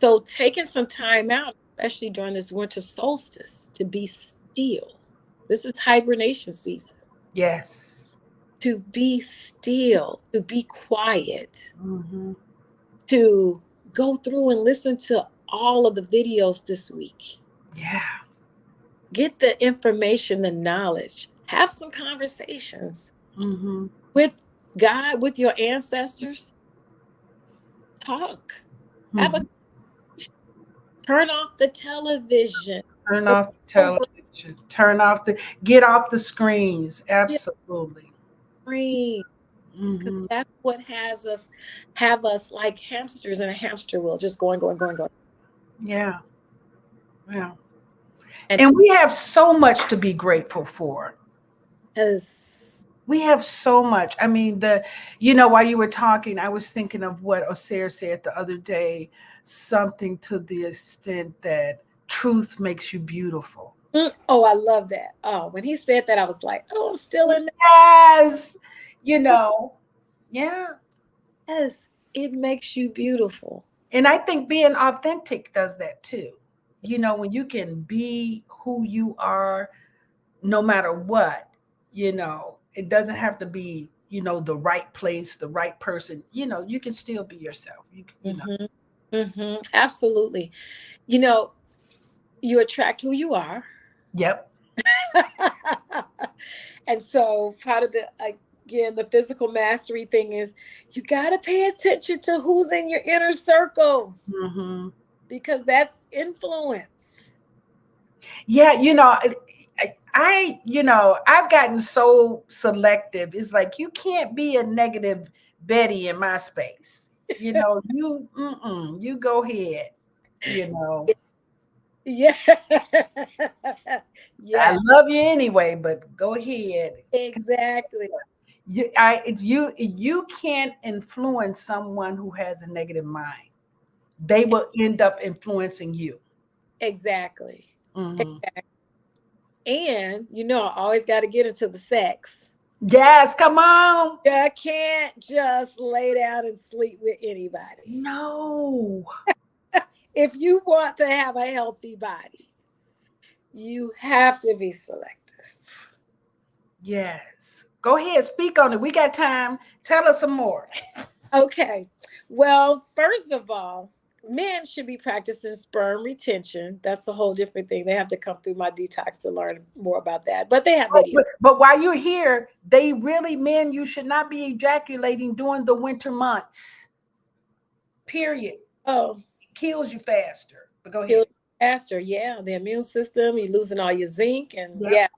So taking some time out, especially during this winter solstice, to be still. This is hibernation season. Yes. To be still, to be quiet, Mm-hmm. to go through and listen to all of the videos this week. Yeah. Get the information, the knowledge, have some conversations Mm-hmm. with God, with your ancestors. Talk. Have Mm-hmm. a turn off the television. Turn It's off the over television. Get off the screens. the Absolutely. screen. Because Mm-hmm. that's what have us like hamsters in a hamster wheel, just going, going, going, going. Yeah. Yeah. And And we have so much to be grateful for. as We have so much. I mean, while you were talking, I was thinking of what Osir said the other day, something to the extent that truth makes you beautiful. oh, I love that. Oh, when he said that, I was like, oh, I'm still in Yes. You know, yeah. this. It makes you beautiful. And I think being authentic does that too. When you can be who you are, no matter what, it doesn't have to be, the right place, the right person, you can still be yourself. Absolutely. You know, you attract who you are. Yep. And so part of again, the physical mastery thing is you got to pay attention to who's in your inner circle, Mm-hmm. because that's influence. Yeah. I've gotten so selective. It's like, you can't be a negative Betty in my space. You go ahead, you know. Yeah. I Yeah, love you anyway, but go ahead. exactly. You can't influence someone who has a negative mind. They will end up influencing you. Exactly. Hmm. Exactly. And I always got to get into the sex. Yes, come on. I can't just lay down and sleep with anybody. No. If you want to have a healthy body, you have to be selective. Yes. Go ahead, speak on it. We got time. Tell us some more. Okay. Well, first of all, men should be practicing sperm retention. That's a whole different thing. They have to come through my detox to learn more about that. But they have Oh, videos. but while you're here, men, you should not be ejaculating during the winter months. Period. Oh, It kills you faster. But go ahead. faster. Yeah, the immune system, you're losing all your zinc, and Yep. yeah.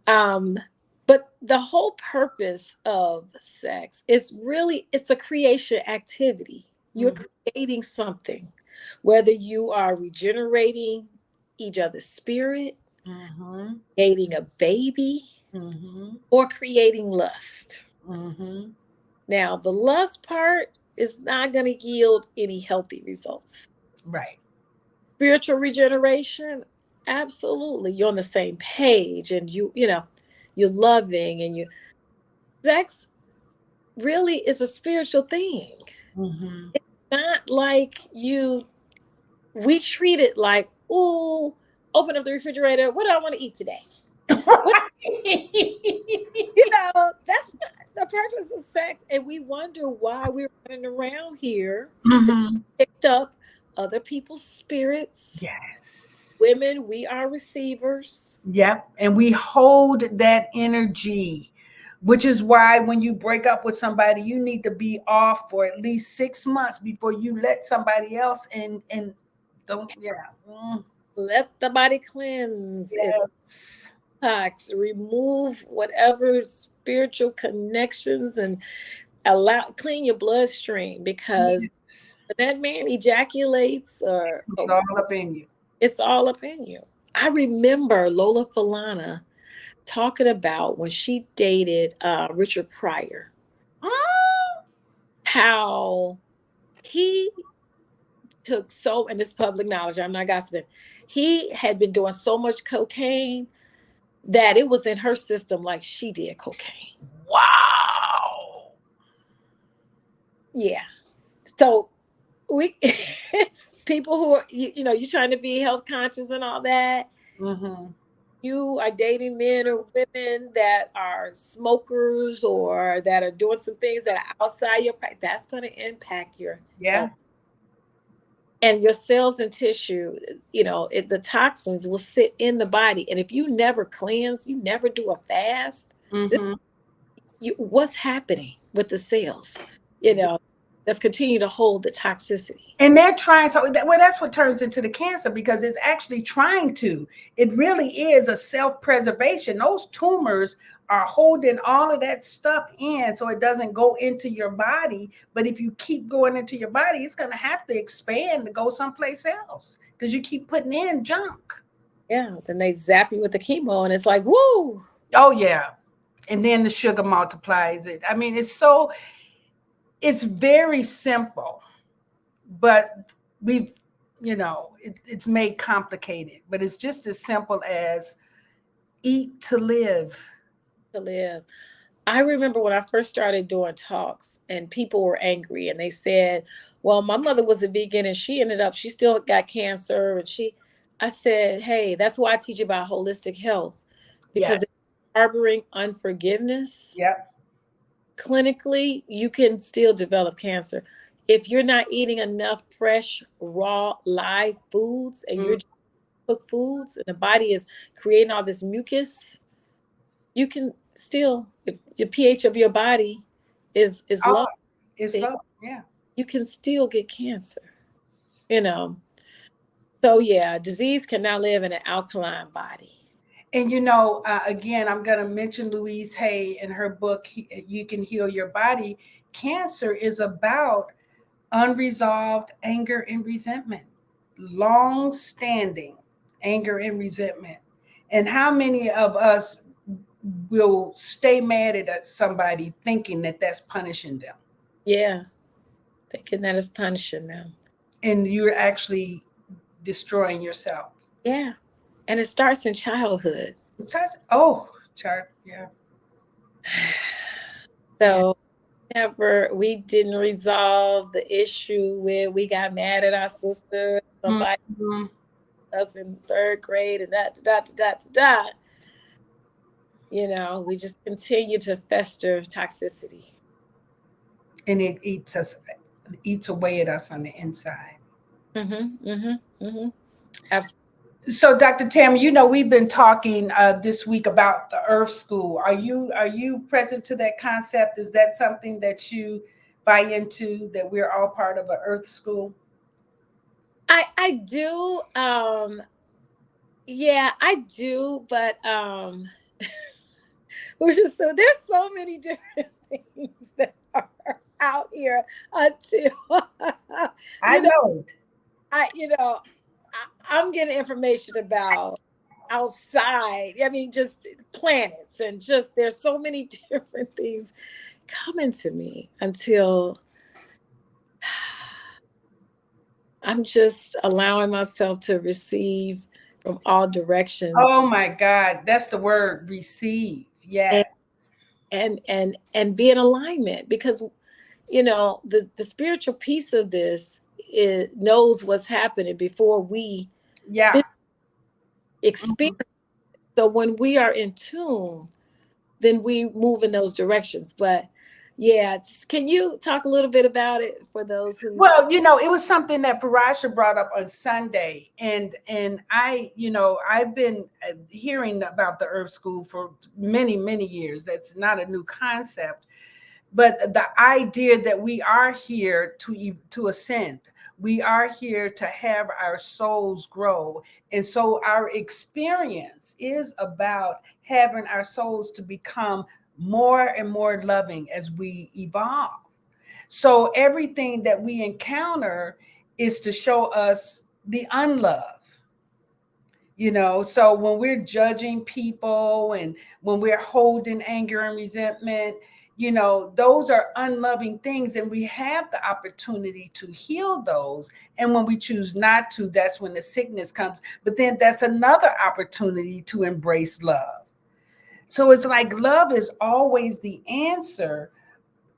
Um, but the whole purpose of sex is really it's a creation activity. You're Mhm. creating something, whether you are regenerating each other's spirit, Mhm. creating a baby, Mhm. or creating lust. Mhm. Now, the lust part is not going to yield any healthy results. Right. Spiritual regeneration, absolutely. You're on the same page, and you're loving, and you sex really is a spiritual thing. Mhm. It's not like we treat it like, ooh, open up the refrigerator. What do I want to eat today? What that's not the purpose of sex. And we wonder why we're running around here, Mhm. picked up other people's spirits. Yes. Women, we are receivers. Yep. And we hold that energy, which is why when you break up with somebody, you need to be off for at least 6 months before you let somebody else in. And don't, yeah. Mm, Let the body cleanse its yes. tox, remove whatever spiritual connections, and allow clean your bloodstream, because Yes. when that man ejaculates, It's all up in you. it's all up in you. I remember Lola Falana talking about when she dated Richard Pryor, Mm. how he took so, and this public knowledge, I'm not gossiping, he had been doing so much cocaine that it was in her system like she did cocaine. Wow. Yeah. So we people who are you're trying to be health conscious and all that, Mm-hmm. you are dating men or women that are smokers or that are doing some things that are outside your practice, that's going to impact your health Yeah. and your cells and tissue. The toxins will sit in the body, and if you never cleanse, you never do a fast, Mm-hmm. what's happening with the cells, you know that's continue to hold the toxicity. And they're trying, well, that's what turns into the cancer because it's actually trying to. It really is a self-preservation. Those tumors are holding all of that stuff in so it doesn't go into your body. But if you keep going into your body, it's going to have to expand to go someplace else because you keep putting in junk. Yeah, then they zap you with the chemo, and it's like, woo. Oh, yeah. And then the sugar multiplies it. I mean, it's very simple, but we've it's made complicated, but it's just as simple as eat to live. To live. I remember when I first started doing talks and people were angry and they said, well, my mother was a vegan and she still got cancer. I said, hey, that's why I teach about holistic health, Yeah. because if you're harboring unforgiveness, Yep. clinically, you can still develop cancer. If you're not eating enough fresh, raw, live foods and you're Mm. just cooked foods and the body is creating all this mucus, you can still, if your pH of your body is Oh, low, it's then low. Yeah. you can still get cancer. You know. So yeah, disease cannot live in an alkaline body. And again, I'm going to mention Louise Hay in her book, You Can Heal Your Body. Cancer is about unresolved anger and resentment, long standing anger and resentment. And how many of us will stay mad at somebody thinking that that's punishing them? Yeah, thinking that is punishing them. And you're actually destroying yourself. Yeah, and it starts in childhood. It starts, oh, chart. Yeah. Yeah. So we didn't resolve the issue where we got mad at our sister, somebody Mhm. us in third grade, and that da da da da da. We just continue to fester toxicity. And it eats away at us on the inside. Mm-hmm. Mm-hmm. Mm-hmm. Absolutely. So, Dr. Tam, we've been talking this week about the Earth School. Are you present to that concept? Is that something that you buy into, that we're all part of an Earth School? I do. Yeah, I do, but which is so there's so many different things that are out here until I you know know. I'm getting information about outside. I mean, just planets and just there's so many different things coming to me until I'm just allowing myself to receive from all directions Oh my God, that's the word, receive. and Yes. and be in alignment because the spiritual piece of this it knows what's happening before we Yeah. experience. Mhm. So when we are in tune, then we move in those directions. But yeah, can you talk a little bit about it for those who Well, it was something that Parasha brought up on Sunday, and I've been hearing about the Earth School for many, many years. That's not a new concept, but the idea that we are here to ascend, we are here to have our souls grow, and so our experience is about having our souls to become more and more loving as we evolve. So everything that we encounter is to show us the unlove. So when we're judging people and when we're holding anger and resentment, those are unloving things, and we have the opportunity to heal those. And when we choose not to, that's when the sickness comes. But then that's another opportunity to embrace love. So it's like love is always the answer,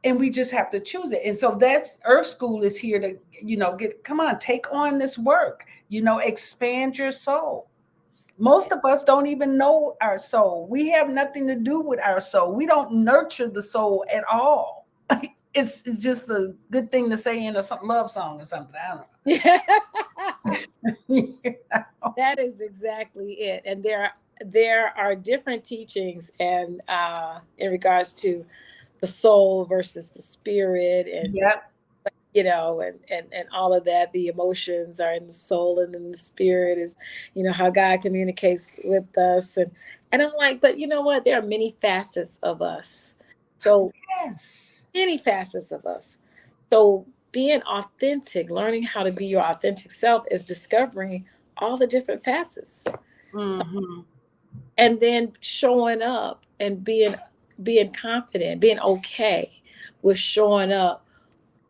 and we just have to choose it. And so that's Earth School is here to, come on, take on this work, expand your soul. Most of us don't even know our soul. We have nothing to do with our soul. We don't nurture the soul at all. It's just a good thing to say in a love song or something. I don't know. that is exactly it. And there are different teachings and in regards to the soul versus the spirit and Yep. and all of that. The emotions are in the soul, and then the spirit is how God communicates with us. And I'm like, but you know what, there are many facets of us, so Yes. many facets of us. So being authentic, learning how to be your authentic self, is discovering all the different facets, Hmm. and then showing up and being confident, being okay with showing up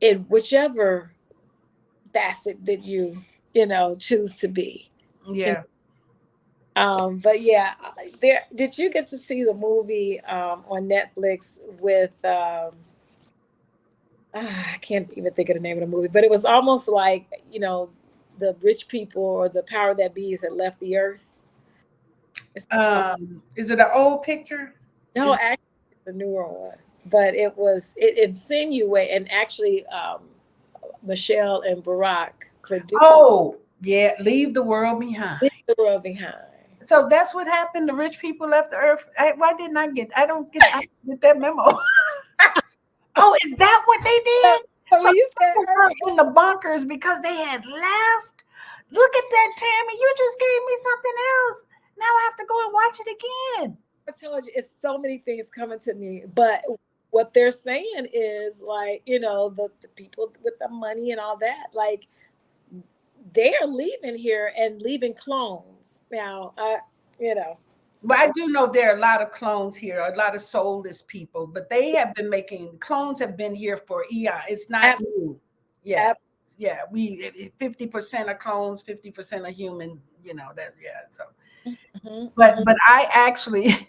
in whichever facet that you choose to be. You Yeah. but yeah, there. Did you get to see the movie on Netflix with? I can't even think of the name of the movie, but it was almost like the rich people or the power that bees had left the earth. It's called, Is it an old picture? no, Is actually, it's a newer one, but it insinuate and actually Michelle and Barack produced Oh, yeah, leave the world behind. the world behind. So that's what happened. The rich people left the earth. Why didn't I get? I don't get that memo. Oh, is that what they So did? So when you said they Earth were in the bunkers because they had left. Look at that, Tammy. You just gave me something else. Now I have to go and watch it again. I told you, it's so many things coming to me, but what they're saying is like, the people with the money and all that, like they're leaving here and leaving clones. Now, you know, Well, I do know there are a lot of clones here, a lot of soulless people, but they have been making clones have been here for eon. It's not ab- new. Yeah, ab- yeah. We 50% are clones, 50% are human. That. Yeah. So, mhm, but mhm. but I actually,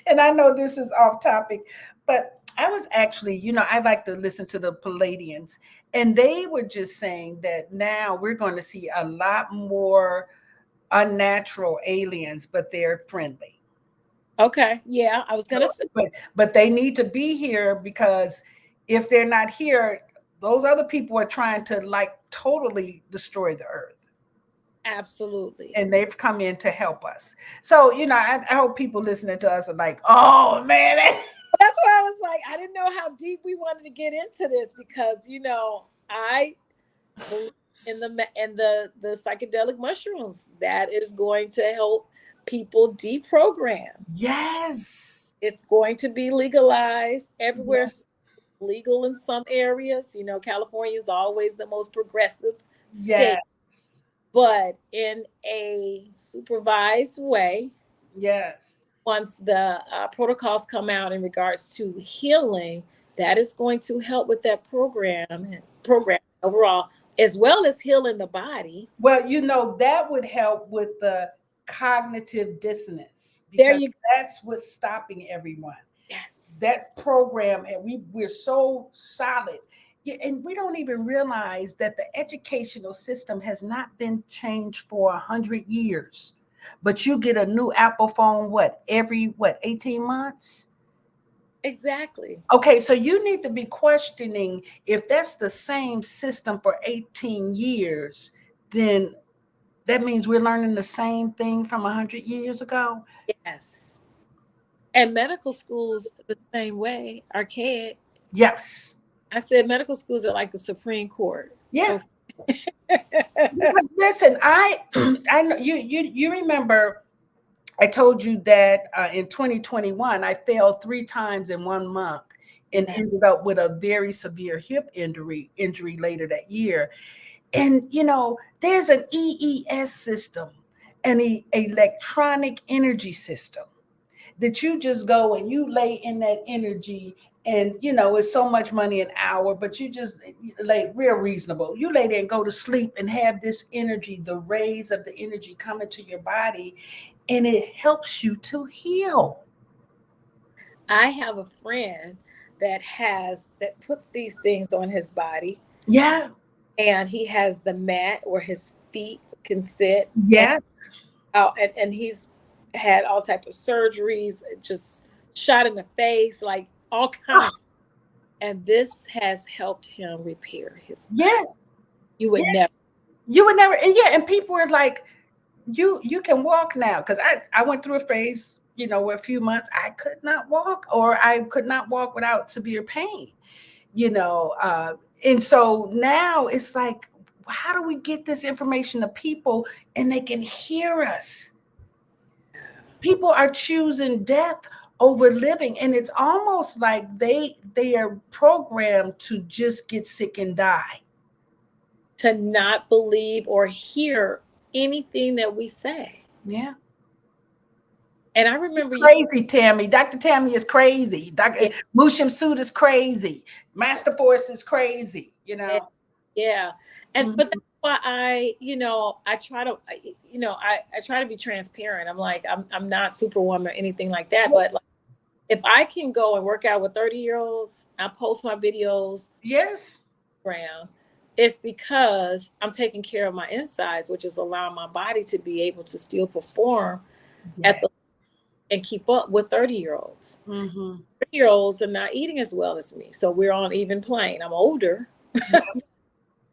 and I know this is off topic, but I was actually, I like to listen to the Palladians, and they were just saying that now we're going to see a lot more unnatural aliens, but they're friendly. Okay, yeah, I was gonna say But they need to be here because if they're not here, those other people are trying to like totally destroy the earth. absolutely. And they've come in to help us. So, I hope people listening to us are like, oh man. That's why I was like, I didn't know how deep we wanted to get into this because I believe. the psychedelic mushrooms that is going to help people deprogram. Yes. It's going to be legalized everywhere, Yes. legal in some areas. You know, California is always the most progressive state, Yes. but in a supervised way. Yes. Once the protocols come out in regards to healing, that is going to help with that program overall, as well as healing the body. Well, that would help with the cognitive dissonance There because you go. that's what's stopping everyone. Yes, That program, and we're so solid. Yeah, and we don't even realize that the educational system has not been changed for 100 years. But you get a new Apple phone, every 18 months? exactly. Okay, so you need to be questioning if that's the same system for 18 years, then that means we're learning the same thing from 100 years ago. Yes. And medical schools the same way, archaic. Yes. I said medical schools are like the Supreme Court. Yeah. Okay. Because listen, I know you remember I told you that in 2021 I fell 3 times in 1 month and Yeah. ended up with a very severe hip injury later that year. And there's an EES system, an electronic energy system that you just go and you lay in that energy, and it's so much money an hour, but you just lay real reasonable. You lay there and go to sleep and have this energy, the rays of the energy come into your body, and it helps you to heal. I have a friend that puts these things on his body, Yeah. and he has the mat where his feet can sit, and Yes. and he's had all type of surgeries, just shot in the face, like all kind Oh, of, and this has helped him repair his body. yes. You would Yes. never. You would never. And yeah, and people were like, you can walk now, because I went through a phase, where a few months I could not walk, or I could not walk without severe pain. you know uh, and so now it's like, how do we get this information to people and they can hear us? People are choosing death over living, and it's almost like they are programmed to just get sick and die. To not believe or hear anything that we say. Yeah. And I remember you. Crazy Tammy. Dr. Tammy is crazy. Dr. Yeah, Shemsu-t is crazy. Master Force is crazy, yeah. And but Mhm. that's why I try to, I try to be transparent. I'm like, I'm not superwoman or anything like that, but like, if I can go and work out with 30-year-olds, I post my videos Yes. around, it's because I'm taking care of my insides, which is allowing my body to be able to still perform at Yeah. the and keep up with 30-year-olds. Hmm. 30-year-olds are not eating as well as me. So we're on even plane. I'm older.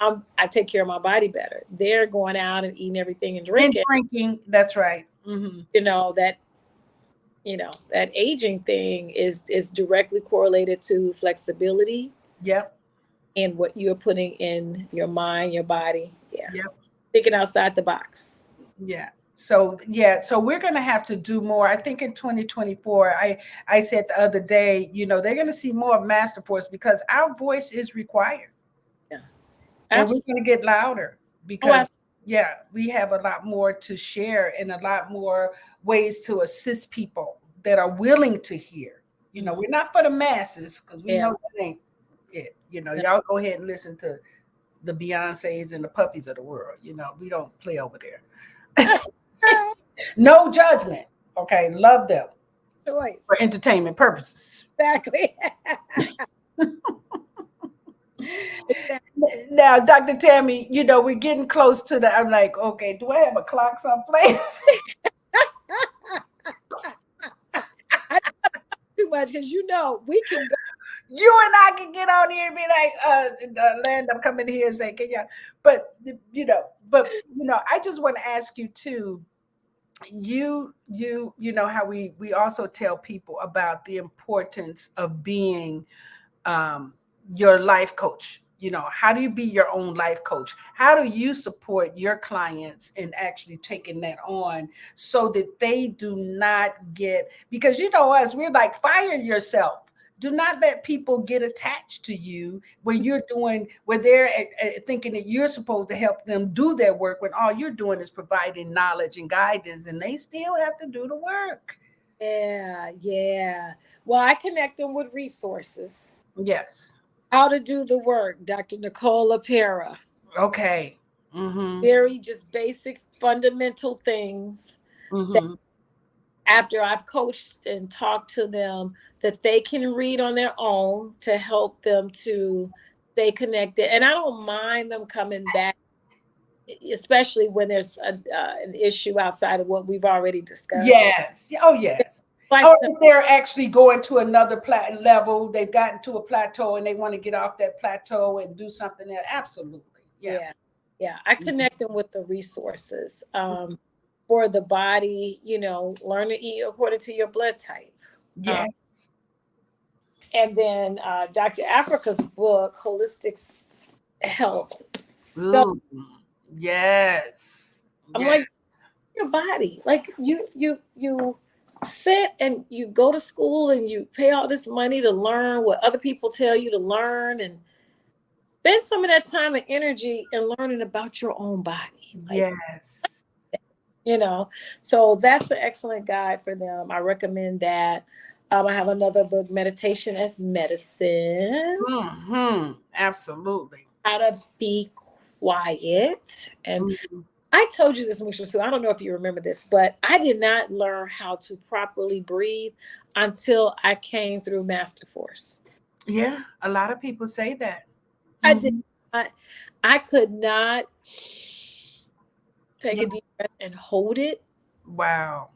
I take care of my body better. They're going out and eating everything and And drinking. drinking. That's right. Hmm. You know that that aging thing is directly correlated to flexibility Yep. and what you're putting in your mind, your body. Yeah, Yep. thinking outside the box. Yeah. So yeah, so we're gonna have to do more. I think in 2024, I said the other day, they're gonna see more of Master Force because our voice is required, Yeah, and we're absolutely. gonna get louder Oh, because yeah, we have a lot more to share and a lot more ways to assist people that are willing to hear. We're not for the masses because we yeah. know that ain't it. No. Y'all go ahead and listen to the Beyoncés and the puppies of the world. We don't play over there. No judgment. Okay, love them for Choice. entertainment purposes. Exactly. Exactly. Now, Dr. Tammy, we're getting close to the. I'm like, okay, do I have a clock someplace? I too much because we can go. You and I can get on here and be like, Land, I'm coming here and say, can you? But I just want to ask you too. You know how we also tell people about the importance of being um, your life coach. How do you be your own life coach? How do you support your clients in actually taking that on so that they do not get, because us, we're like, fire yourself. Do not let people get attached to you when you're doing, where they're thinking that you're supposed to help them do their work when all you're doing is providing knowledge and guidance, and they still have to do the work. Yeah. Well, I connect them with resources. Yes. How to do the work, Dr. Nicole LaPera. Okay. Mm-hmm. Very just basic fundamental things that Mm-hmm. after I've coached and talked to them that they can read on their own to help them to stay connected. And I don't mind them coming back, especially when there's an issue outside of what we've already discussed. Yes. Oh, yes. Life Or if they're actually going to another level, they've gotten to a plateau and they want to get off that plateau and do something else. Absolutely. Yeah. Yeah. I connect them with the resources for the body, learn to eat according to your blood type. Yes. And then Dr. Africa's book, Holistic Health. So Ooh, yes. I'm Yes. like, your body, like you sit and you go to school and you pay all this money to learn what other people tell you to learn, and spend some of that time and energy in learning about your own body. Yes. So that's an excellent guide for them. I recommend that. I have another book, Meditation as Medicine. Mm-hmm. Absolutely. How to be quiet. And Mm-hmm. I told you this, Musha, so I don't know if you remember this, but I did not learn how to properly breathe until I came through Master Force. Yeah, a lot of people say that. I did Mm-hmm. not. I could not take Yeah. a deep breath and hold it Wow.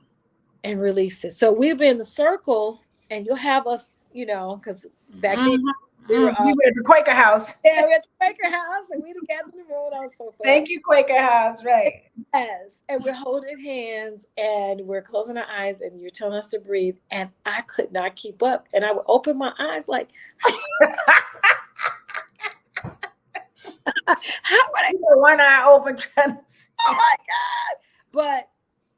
and release it. So we've been in the circle, and you'll have us, because back then Mm-hmm. we were We were at the Quaker House. yeah, we at the Quaker House, and we together in the road. That was so fun. Thank you, Quaker House. Right. Yes, and we're holding hands and we're closing our eyes, and you're telling us to breathe, and I could not keep up, and I would open my eyes like, how would I? One eye open trying to see. Oh my God! But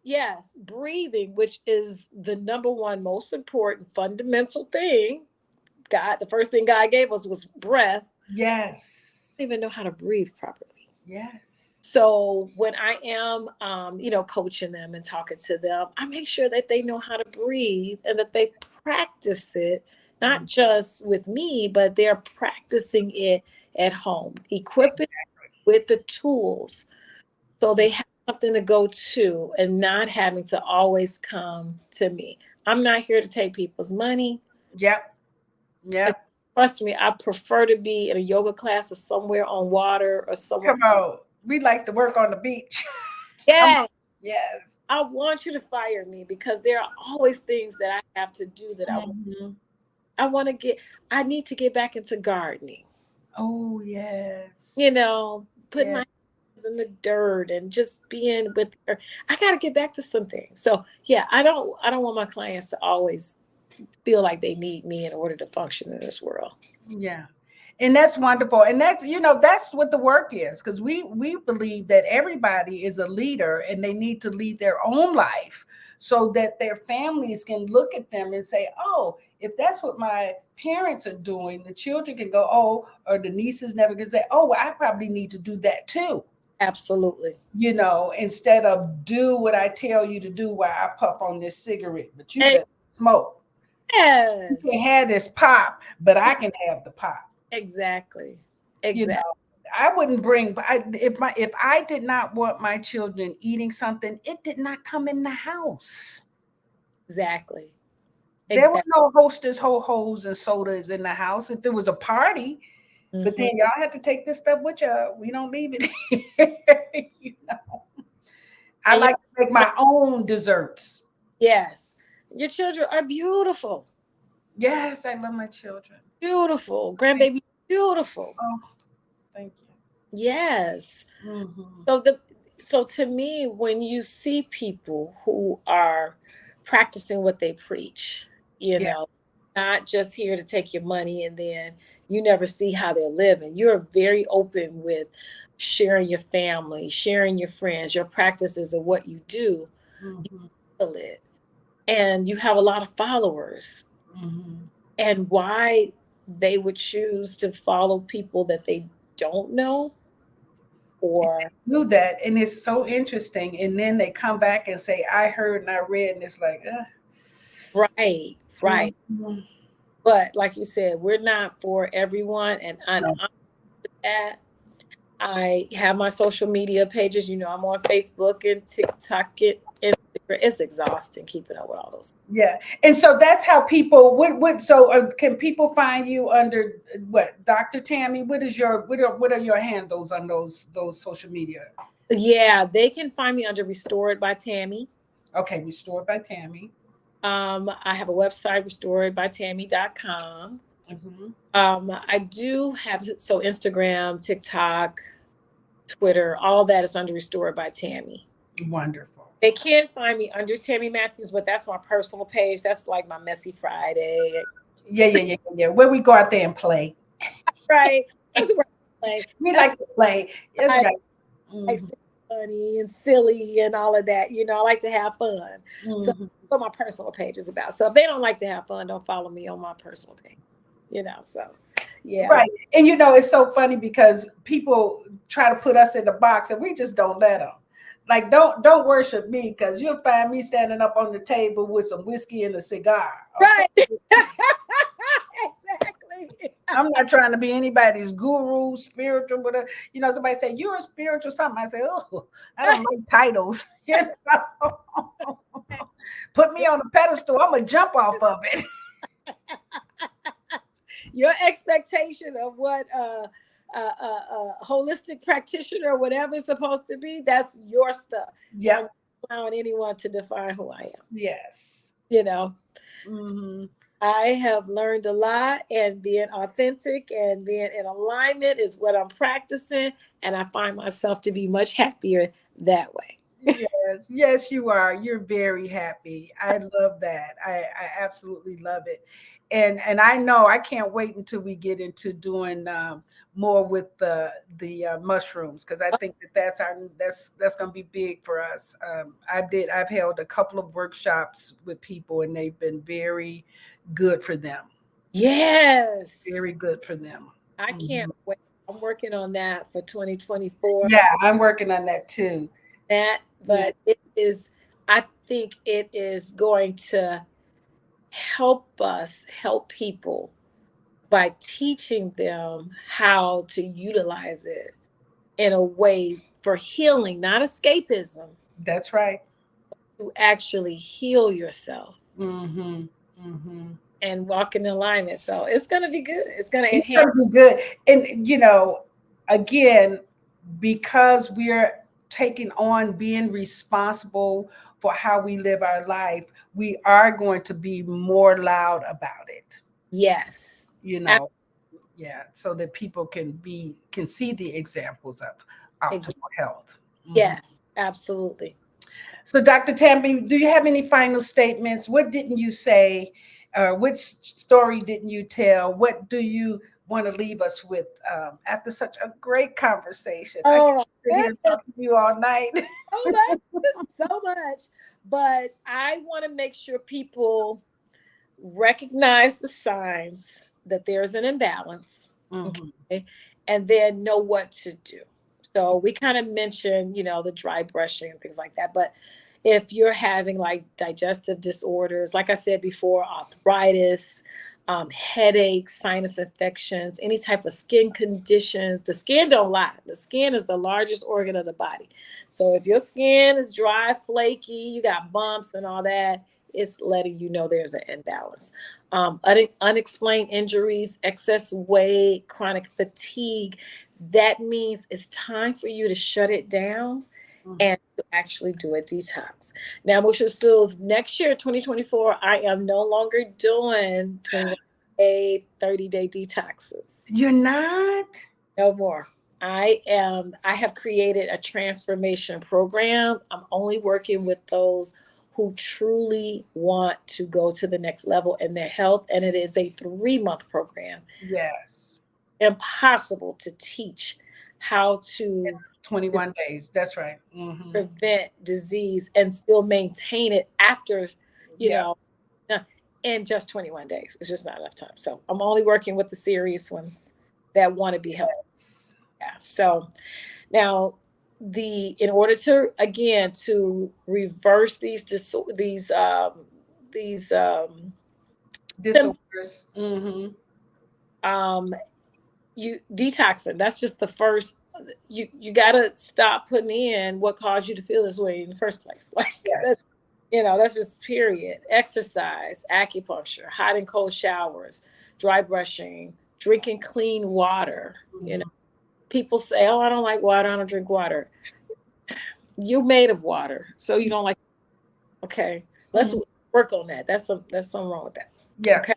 yes, breathing, which is the number one most important fundamental thing. God, the first thing God gave us was breath. Yes. I don't even know how to breathe properly. Yes. So when I am, coaching them and talking to them, I make sure that they know how to breathe and that they practice it, not just with me, but they're practicing it at home, equipping with the tools so they have something to go to and not having to always come to me. I'm not here to take people's money. Yep. Yep. Trust me, I prefer to be in a yoga class or somewhere on water or somewhere. Come on. We like to work on the beach. Yes. Yes. I want you to fire me because there are always things that I have to do that Mm-hmm. I want to get. I need to get back into gardening. Oh, yes. Putting my hands in the dirt and just being with her. I got to get back to something. So yeah, I don't want my clients to always feel like they need me in order to function in this world. Yeah. And that's wonderful. And that's what the work is, because we believe that everybody is a leader and they need to lead their own life so that their families can look at them and say, oh, if that's what my parents are doing, the children can go, oh, or the nieces never can say, oh, well, I probably need to do that too. Absolutely. Instead of do what I tell you to do while I puff on this cigarette, but you better smoke. Yes. You can have this pop, but I can have the pop. Exactly. I wouldn't bring. If I did not want my children eating something, it did not come in the house. Exactly. There were no Hostess, ho-hos, and sodas in the house. If there was a party, but then y'all had to take this stuff with you. We don't leave it here. I like to make my own desserts. Yes, your children are beautiful. Yes, I love my children. Beautiful. Grandbaby, beautiful. Oh, thank you. Yes. Mm-hmm. So to me, when you see people who are practicing what they preach, not just here to take your money and then you never see how they're living. You're very open with sharing your family, sharing your friends, your practices of what you do. You Mhm. feel it. And you have a lot of followers. Mhm. And why they would choose to follow people that they don't know or Do that, and it's so interesting. And then they come back and say, "I heard and I read," and it's like, right, right. mhm. But like you said, we're not for everyone. And I'm No. with that. I have my social media pages. I'm on Facebook and TikTok and Instagram. It's exhausting keeping up with all those. Yeah, and so that's how people would. So can people find you under what, Dr. Tammye? What are your handles on those social media? Yeah, they can find me under Restored by Tammye. Okay, Restored by Tammye. I have a website, restoredbytammye.com. Hmm. I do have Instagram, TikTok, Twitter, all that is under Restored by Tammye. Wonderful. They can find me under Tammye Matthews, but that's my personal page. That's like my Messy Friday. Yeah, yeah, yeah, yeah. Where we go out there and play. Right. That's where I play. We That's like to play. That's I right. like Hmm. to be funny and silly and all of that. I like to have fun. So Hmm. what my personal page is about. So if they don't like to have fun, don't follow me on my personal page. So yeah. Right. And it's so funny because people try to put us in the box and we just don't let them. Like, don't worship me, because you'll find me standing up on the table with some whiskey and a cigar. Okay. Right. Exactly. I'm not trying to be anybody's guru, spiritual, whatever. Somebody say you're a spiritual something. I say, oh, I don't like titles. Put me on a pedestal, I'm gonna jump off of it. Your expectation of what holistic practitioner or whatever is supposed to be, that's your stuff. I'm Yep. not allowing anyone to define who I am. Yes. You know, Hmm. I have learned a lot, and being authentic and being in alignment is what I'm practicing. And I find myself to be much happier that way. Yes, yes, you are. You're very happy. I love that. I absolutely love it, and I know I can't wait until we get into doing more with the mushrooms, because I think that's going to be big for us. I've held a couple of workshops with people, and they've been very good for them. Yes. Very good for them. I can't Mhm. wait. I'm working on that for 2024. Yeah, I'm working on that too. Yeah. But I think it is going to help us help people by teaching them how to utilize it in a way for healing, not escapism, That's right. to actually heal yourself Hmm. Hmm. and walk in alignment. So it's going to be good. It's going to It's enhance. going to be good. And, again, because we're taking on being responsible for how we live our life, we are going to be more loud about it, Yes. you Ab- know. Yeah, so that people can see the examples of optimal ex- health. Mhm. Yes, absolutely. So, Dr. Tammye, do you have any final statements? What didn't you say? Which story didn't you tell? What do you want to leave us with after such a great conversation? I Oh can my sit here and goodness, talk to you all night. so much, so much. But I want to make sure people recognize the signs that there's an imbalance, Mhm. okay, and then know what to do. So we kind of mentioned, the dry brushing and things like that. But if you're having like digestive disorders, like I said before, arthritis, headaches, sinus infections, any type of skin conditions, the skin don't lie. The skin is the largest organ of the body. So if your skin is dry, flaky, you got bumps and all that, it's letting you know there's an imbalance. Unexplained injuries, excess weight, chronic fatigue, that means it's time for you to shut it down Mhm. and to actually do a detox. Now, Musha Sue, next year, 2024, I am no longer doing 21-day, 30-day detoxes. You're not? No more. I have created a transformation program. I'm only working with those who truly want to go to the next level in their health. And it is a 3-month program. Yes. Impossible to teach how to 21 days. That's right. prevent disease and still maintain it after, you Yeah. know, in just 21 days. It's just not enough time. So I'm only working with the serious ones that want to be healthy. Yes. Yeah. So now in order to, again, to reverse these symptoms, Disorders. um you detoxing, that's just the first. You got to stop putting in what caused you to feel this way in the first place. Like Yes. that's, that's just period. Exercise, acupuncture, hot and cold showers, dry brushing, drinking clean water. People say, oh, I don't like water, I don't drink water. You're made of water, so you don't like. Okay, let's work on that. That's something wrong with that. Yeah. Okay.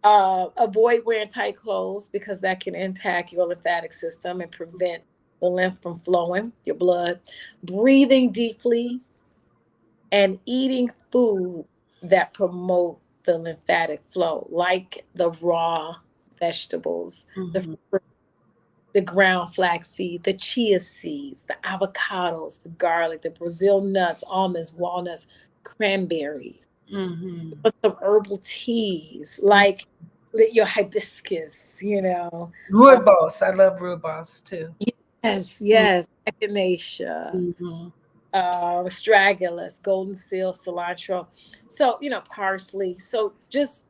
Avoid wearing tight clothes because that can impact your lymphatic system and prevent the lymph from flowing, your blood. Breathing deeply and eating food that promote the lymphatic flow, like the raw vegetables, the fruit, the ground flaxseed, the chia seeds, the avocados, the garlic, the Brazil nuts, almonds, walnuts, cranberries. Some herbal teas, like your hibiscus, Rooibos. I love rooibos too. yes, echinacea, astragalus, golden seal, cilantro. So, parsley. So just,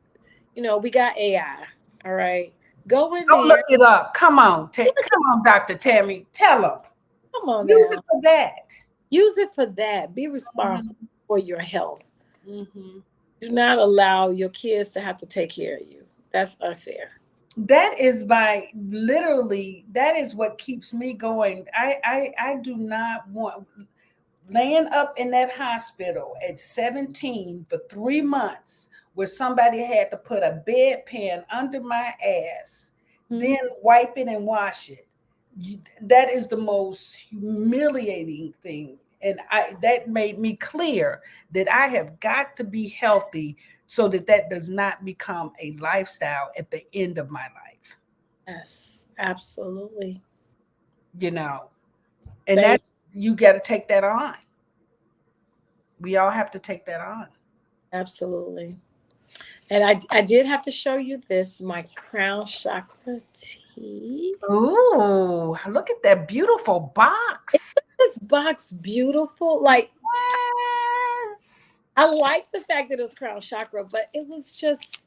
we got AI. All right. Go in Go look there. it up. Come on. Come on, Dr. Tammye. Tell them. Come on Use it now. for that. Use it for that. Be responsible for your health. Mm-hmm. Do not allow your kids to have to take care of you. That's unfair. That is literally, that is what keeps me going. I do not want laying up in that hospital at 17 for 3 months where somebody had to put a bedpan under my ass, then wipe it and wash it. That is the most humiliating thing. And that made me clear that I have got to be healthy so that does not become a lifestyle at the end of my life. Yes, absolutely. You know, and They that's, you got to take that on. We all have to take that on. absolutely. And I did have to show you this, my crown chakra tea. Ooh, look at that beautiful box. Isn't this box beautiful? Like, Yes. I like the fact that it was crown chakra, but it was just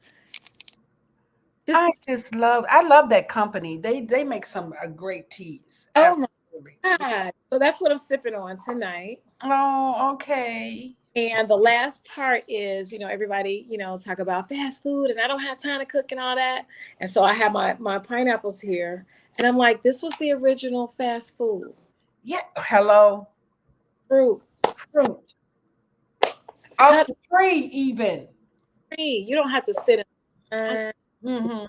I love that company. They make some great teas. oh my Absolutely. God. So that's what I'm sipping on tonight. Oh, okay. And the last part is, everybody, talk about fast food and I don't have time to cook and all that. And so I have my pineapples here. And I'm like, this was the original fast food. Yeah. Hello. Fruit. Fruit. Off Cut the tree, even. free. You don't have to sit in. Mm-hmm.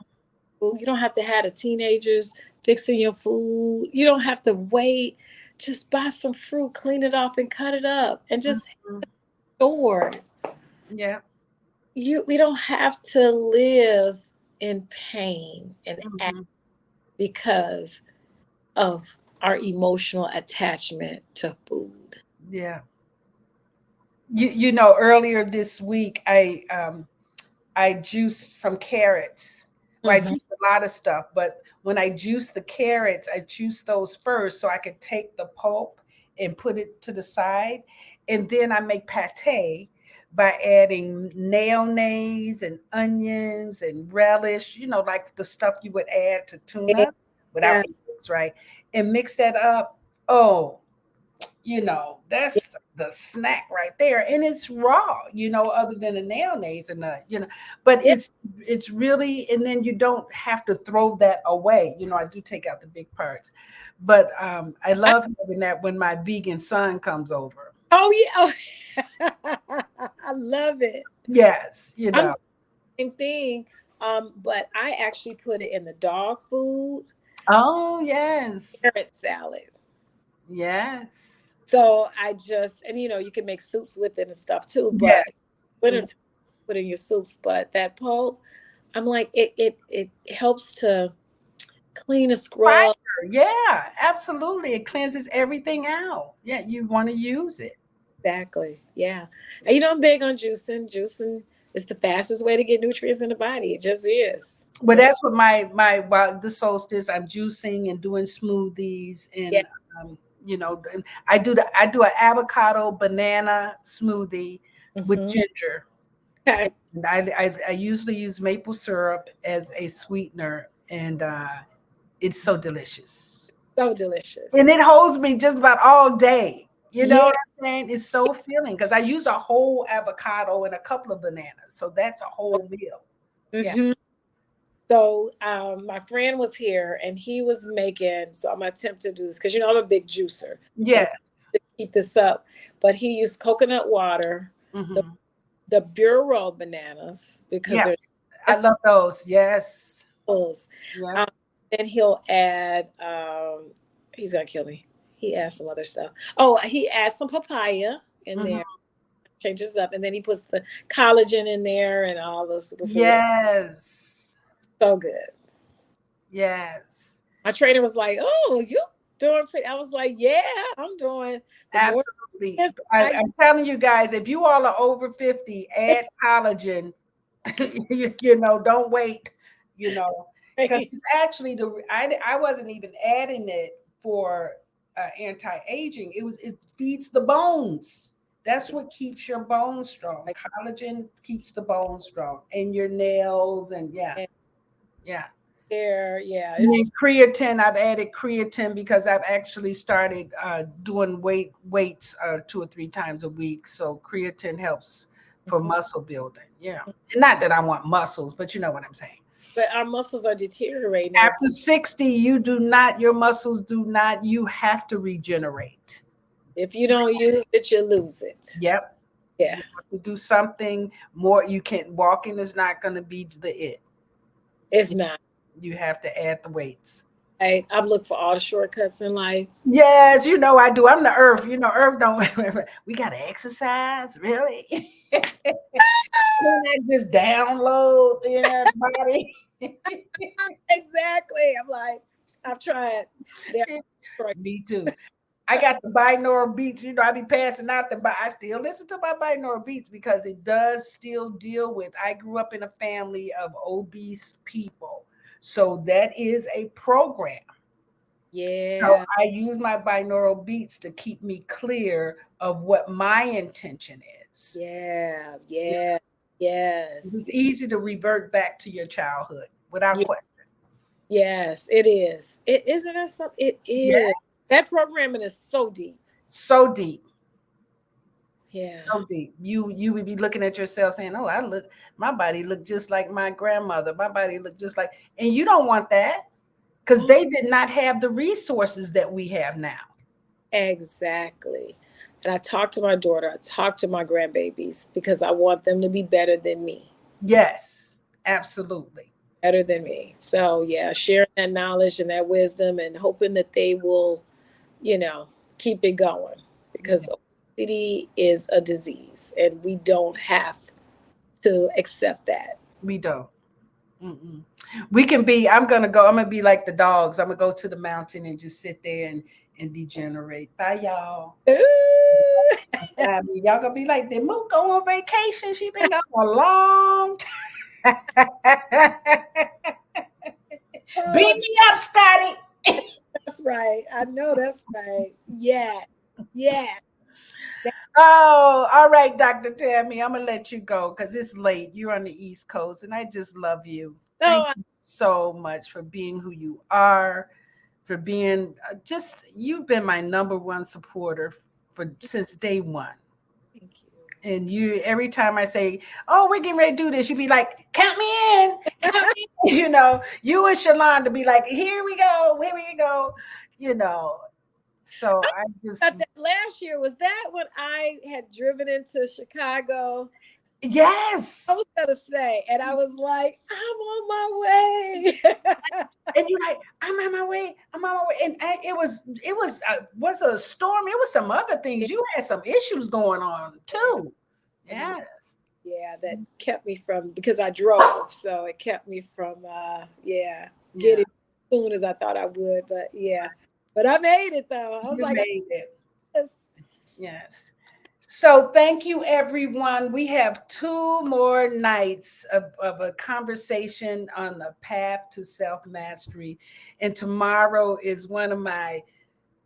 You don't have to have the teenagers fixing your food. You don't have to wait. Just buy some fruit, clean it off, and cut it up, and just store. Yeah. We don't have to live in pain and because of our emotional attachment to food. Yeah. Earlier this week I juiced some carrots. Well, I juiced a lot of stuff, but when I juiced the carrots, I juiced those first so I could take the pulp and put it to the side. And then I make pate by adding mayonnaise and onions and relish, like the stuff you would add to tuna without Yeah, eggs, right? And mix that up. Oh, that's the snack right there. And it's raw, other than the mayonnaise and but yeah. it's really, and then you don't have to throw that away. I do take out the big parts, but I love having that when my vegan son comes over. Oh yeah, I love it. Yes, I'm the same thing, but I actually put it in the dog food Oh, yes. carrot salad. Yes. So I just, and you can make soups with it and stuff too, Yes. but winter time, put in your soups. But that pulp, I'm like, it helps to clean and scrub. Fiber. Yeah, absolutely. It cleanses everything out. Yeah, you want to use it. Exactly. Yeah. And I'm big on juicing. Juicing is the fastest way to get nutrients in the body. It just is. But that's what my while the solstice, I'm juicing and doing smoothies Yeah. and and I do an avocado banana smoothie with Hmm. ginger. Okay. And I usually use maple syrup as a sweetener, and it's so delicious. So And delicious. it holds me just about all day. You know Yeah. what I'm saying? It's so filling because I use a whole avocado and a couple of bananas. So that's a whole meal. Yeah. Hmm. So my friend was here and he was making, so I'm gonna attempt to do this because I'm a big juicer and Yes. to keep this up. But he used coconut water, the Hmm. the Bureau bananas because Yeah. they're I love those. Yes. apples. Yeah. Um, then he'll add. He's gonna kill me. He adds some other stuff. Oh, he adds some papaya in there, Hmm. changes up, and then he puts the collagen in there and all those superfood. Yes. So good. Yes. My trainer was like, "Oh, you doing pretty?" I was like, "Yeah, I'm doing the more Absolutely. yes, I I'm telling you guys, if you all are over 50, add collagen. Don't wait, because it's actually I wasn't even adding it for anti-aging. It feeds the bones. That's what keeps your bones strong. like Collagen keeps the bones strong and your nails and yeah, yeah. there. Yeah, And then it's creatine, I've added creatine because I've actually started doing weights 2 or 3 times a week. So creatine helps for mhm. muscle building. Yeah. And not that I want muscles, but you know what I'm saying. But our muscles are deteriorating as After 60, your muscles do not, you have to regenerate. if you don't use it, you lose it. Yep. Yeah, You have to do something more. You can't, walking is not going to be the it. it's not. You have to add the weights. I've looked for all the shortcuts in life. Yes, I do. I'm the earth. Earth don't. We got to exercise, really? Can I just download, the body? Exactly. I'm like, I've tried. There, Me too. I got the binaural beats. I be passing out I still listen to my binaural beats because it does still deal with. I grew up in a family of obese people. So that is a program. So yeah, I use my binaural beats to keep me clear of what my intention is. yeah, Yeah. yeah, yes, It's easy to revert back to your childhood without yeah, question. yes. It is. It isn't that something. It is. That Yes. programming is so deep. So deep. Yeah. So deep. You would be looking at yourself saying, "Oh, my body looked just like my grandmother. My body looked just like," and you don't want that because Oh, they did not have the resources that we have now. exactly. And I talk to my daughter. I talk to my grandbabies because I want them to be better than me. Yes, absolutely. Better than me. So yeah, sharing that knowledge and that wisdom and hoping that they will, you know, keep it going Yeah, because obesity is a disease and we don't have to accept that. we don't. Mm-mm. We can be. I'm gonna go. I'm gonna be like the dogs. I'm gonna go to the mountain and just sit there and degenerate. Bye, y'all. Ooh. I mean, y'all gonna be like, did Mook go on vacation? She been gone a long time. Oh, Beat me up, Scotty. that's right. I know that's right. Yeah. Yeah. Oh, all right, Dr. Tammy. I'm gonna let you go because it's late. You're on the East Coast, and I just love you. Thank Oh, you so much for being who you are, for being just you've been my number one supporter for since day one. thank you. And you every time I say, "Oh, we're getting ready to do this," you be like, "Count me in, count me in." You and Shalon to be like, here we go. You know, so I just But that last year was that when I had driven into Chicago. Yes. I was gonna say, and I was like, I'm on my way. And you're like, I'm on my way. I'm on my way. And it was a storm. It was some other things. You had some issues going on too. Yes. Yeah, that kept me from, because I drove, so it kept me from getting as soon as I thought I would. But but I made it though. I was like, made it. Yes. Yes. So thank you, everyone. We have 2 more nights of a conversation on the path to self-mastery. And tomorrow is one of my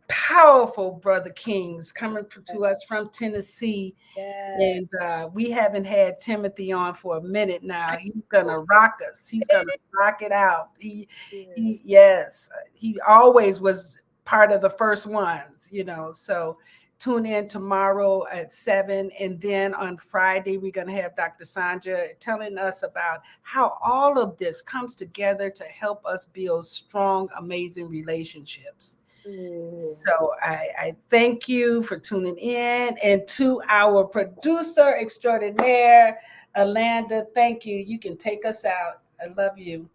powerful brother kings coming to us from Tennessee. And we haven't had Timothy on for a minute now. He's gonna rock us. He's gonna rock it out. Yes, he always was part of the first ones, So tune in tomorrow at 7. And then on Friday, we're going to have Dr. Sandra telling us about how all of this comes together to help us build strong, amazing relationships. So I thank you for tuning in. And to our producer extraordinaire, Alanda, thank you. You can take us out. I love you.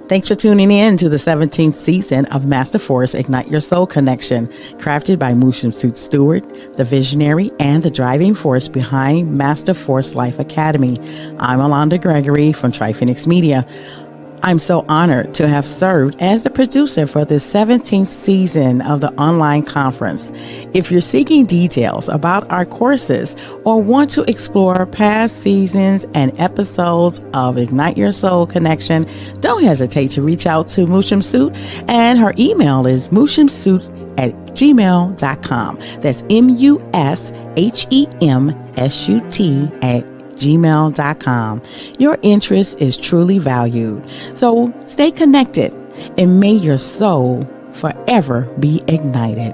Thanks for tuning in to the 17th season of Master Force Ignite Your Soul Connection, crafted by Shemsu-t Stewart, the visionary and the driving force behind Master Force Life Academy. I'm Alonda Gregory from Tri-Phoenix Media. I'm so honored to have served as the producer for the 17th season of the online conference. If you're seeking details about our courses or want to explore past seasons and episodes of Ignite Your Soul Connection, don't hesitate to reach out to Shemsu-t, and her email is mushemsut@gmail.com. That's mushemsut@gmail.com. Your interest is truly valued. So stay connected and may your soul forever be ignited.